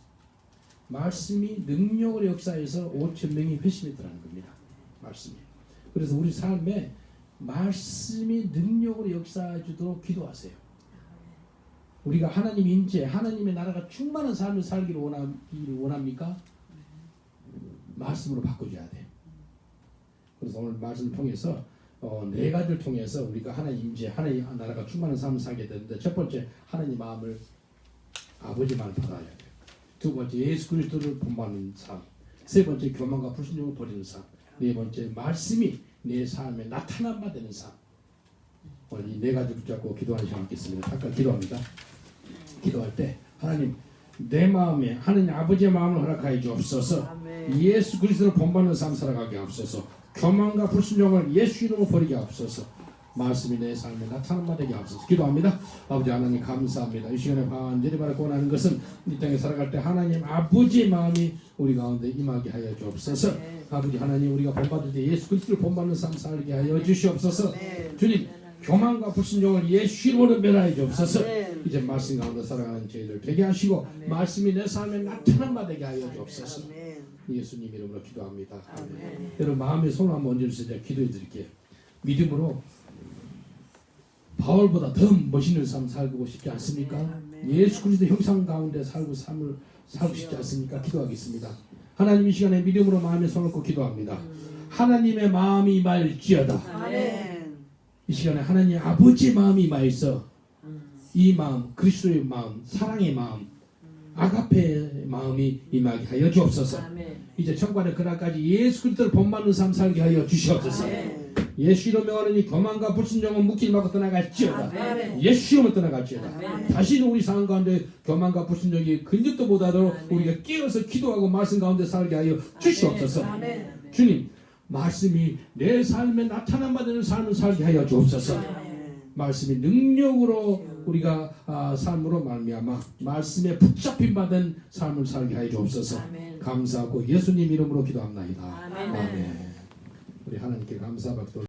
말씀이 능력으로 역사해서 5천 명이 회심했더라는 겁니다. 말씀이. 그래서 우리 삶에 말씀이 능력으로 역사해 주도록 기도하세요. 우리가 하나님 임재, 하나님의 나라가 충만한 삶을 살기를 원합니까? 말씀으로 바꿔줘야 돼요. 그래서 오늘 말씀을 통해서 네 가지를 통해서 우리가 하나님 임재, 하나님 나라가 충만한 삶을 살게 되는데 첫 번째 하나님 마음을 아버지 마음을 받아야 돼요. 두 번째 예수 그리스도를 본받는 삶. 세 번째 교만과 불순종을 버리는 삶. 네 번째 말씀이 내 삶에 나타난 바 되는 삶. 오늘 이 네 가지 붙잡고 기도하는 시간 갖겠습니다. 잠깐 기도합니다. 기도할 때 하나님 내 마음에 하나님 아버지의 마음을 허락하여 주옵소서. 아멘. 예수 그리스도를 본받는 삶 살아가게 하옵소서. 교만과 불순종을 예수 이름으로 버리게 하옵소서. 말씀이 내 삶에 나타난 바 되게 하옵소서. 기도합니다. 아버지 하나님 감사합니다. 이 시간에 간절히 바라고 원하는 것은 이 땅에 살아갈 때 하나님 아버지의 마음이 우리 가운데 임하게 하여 주옵소서. 아버지 하나님 우리가 본받을 때 예수 그리스도를 본받는 삶 살게 하여 주시옵소서. 주님 교만과 불순종을 예수 이름으로 멸하여 주옵소서. 이제 말씀 가운데 살아가는 저희들 되게 하시고 말씀이 내 삶에 나타난 바 되게 하여 주옵소서. 예수님 이름으로 기도합니다. 아멘. 여러분 마음에 손을 한번 얹어주세요. 제가 기도해 드릴게요. 믿음으로 바울보다 더 멋있는 삶 살고 싶지 않습니까? 예수 그리스도 형상 가운데 삶을 살고 싶지 않습니까? 기도하겠습니다. 하나님 이 시간에 믿음으로 마음에 손을 얹고 기도합니다. 하나님의 마음이 임할지어다. 아멘. 이 시간에 하나님 아버지의 마음이 임하여서 이 마음, 그리스도의 마음, 사랑의 마음, 아가페의 마음이 임하게 하여 주옵소서. 이제 천국의 그날까지 예수 그리스도를 본받는 삶 살게 하여 주시옵소서. 예수 이름으로 하느니 교만과 불순종은 묵지 말고 떠나갈지어다. 예수 이름으로 떠나갈지어다. 다시는 우리 삶 가운데 교만과 불순종이 근접도 못하도록 우리가 깨어서 기도하고 말씀 가운데 살게 하여 주시옵소서. 주님 말씀이 내 삶에 나타난 바 되는 삶을 살게 하여 주옵소서. 말씀이 능력으로 우리가 삶으로 말미암아 말씀에 붙잡힌 바 된 삶을 살게 하여 주옵소서. 감사하고 예수님 이름으로 기도합나이다. 아멘. 우리 하나님께 감사받고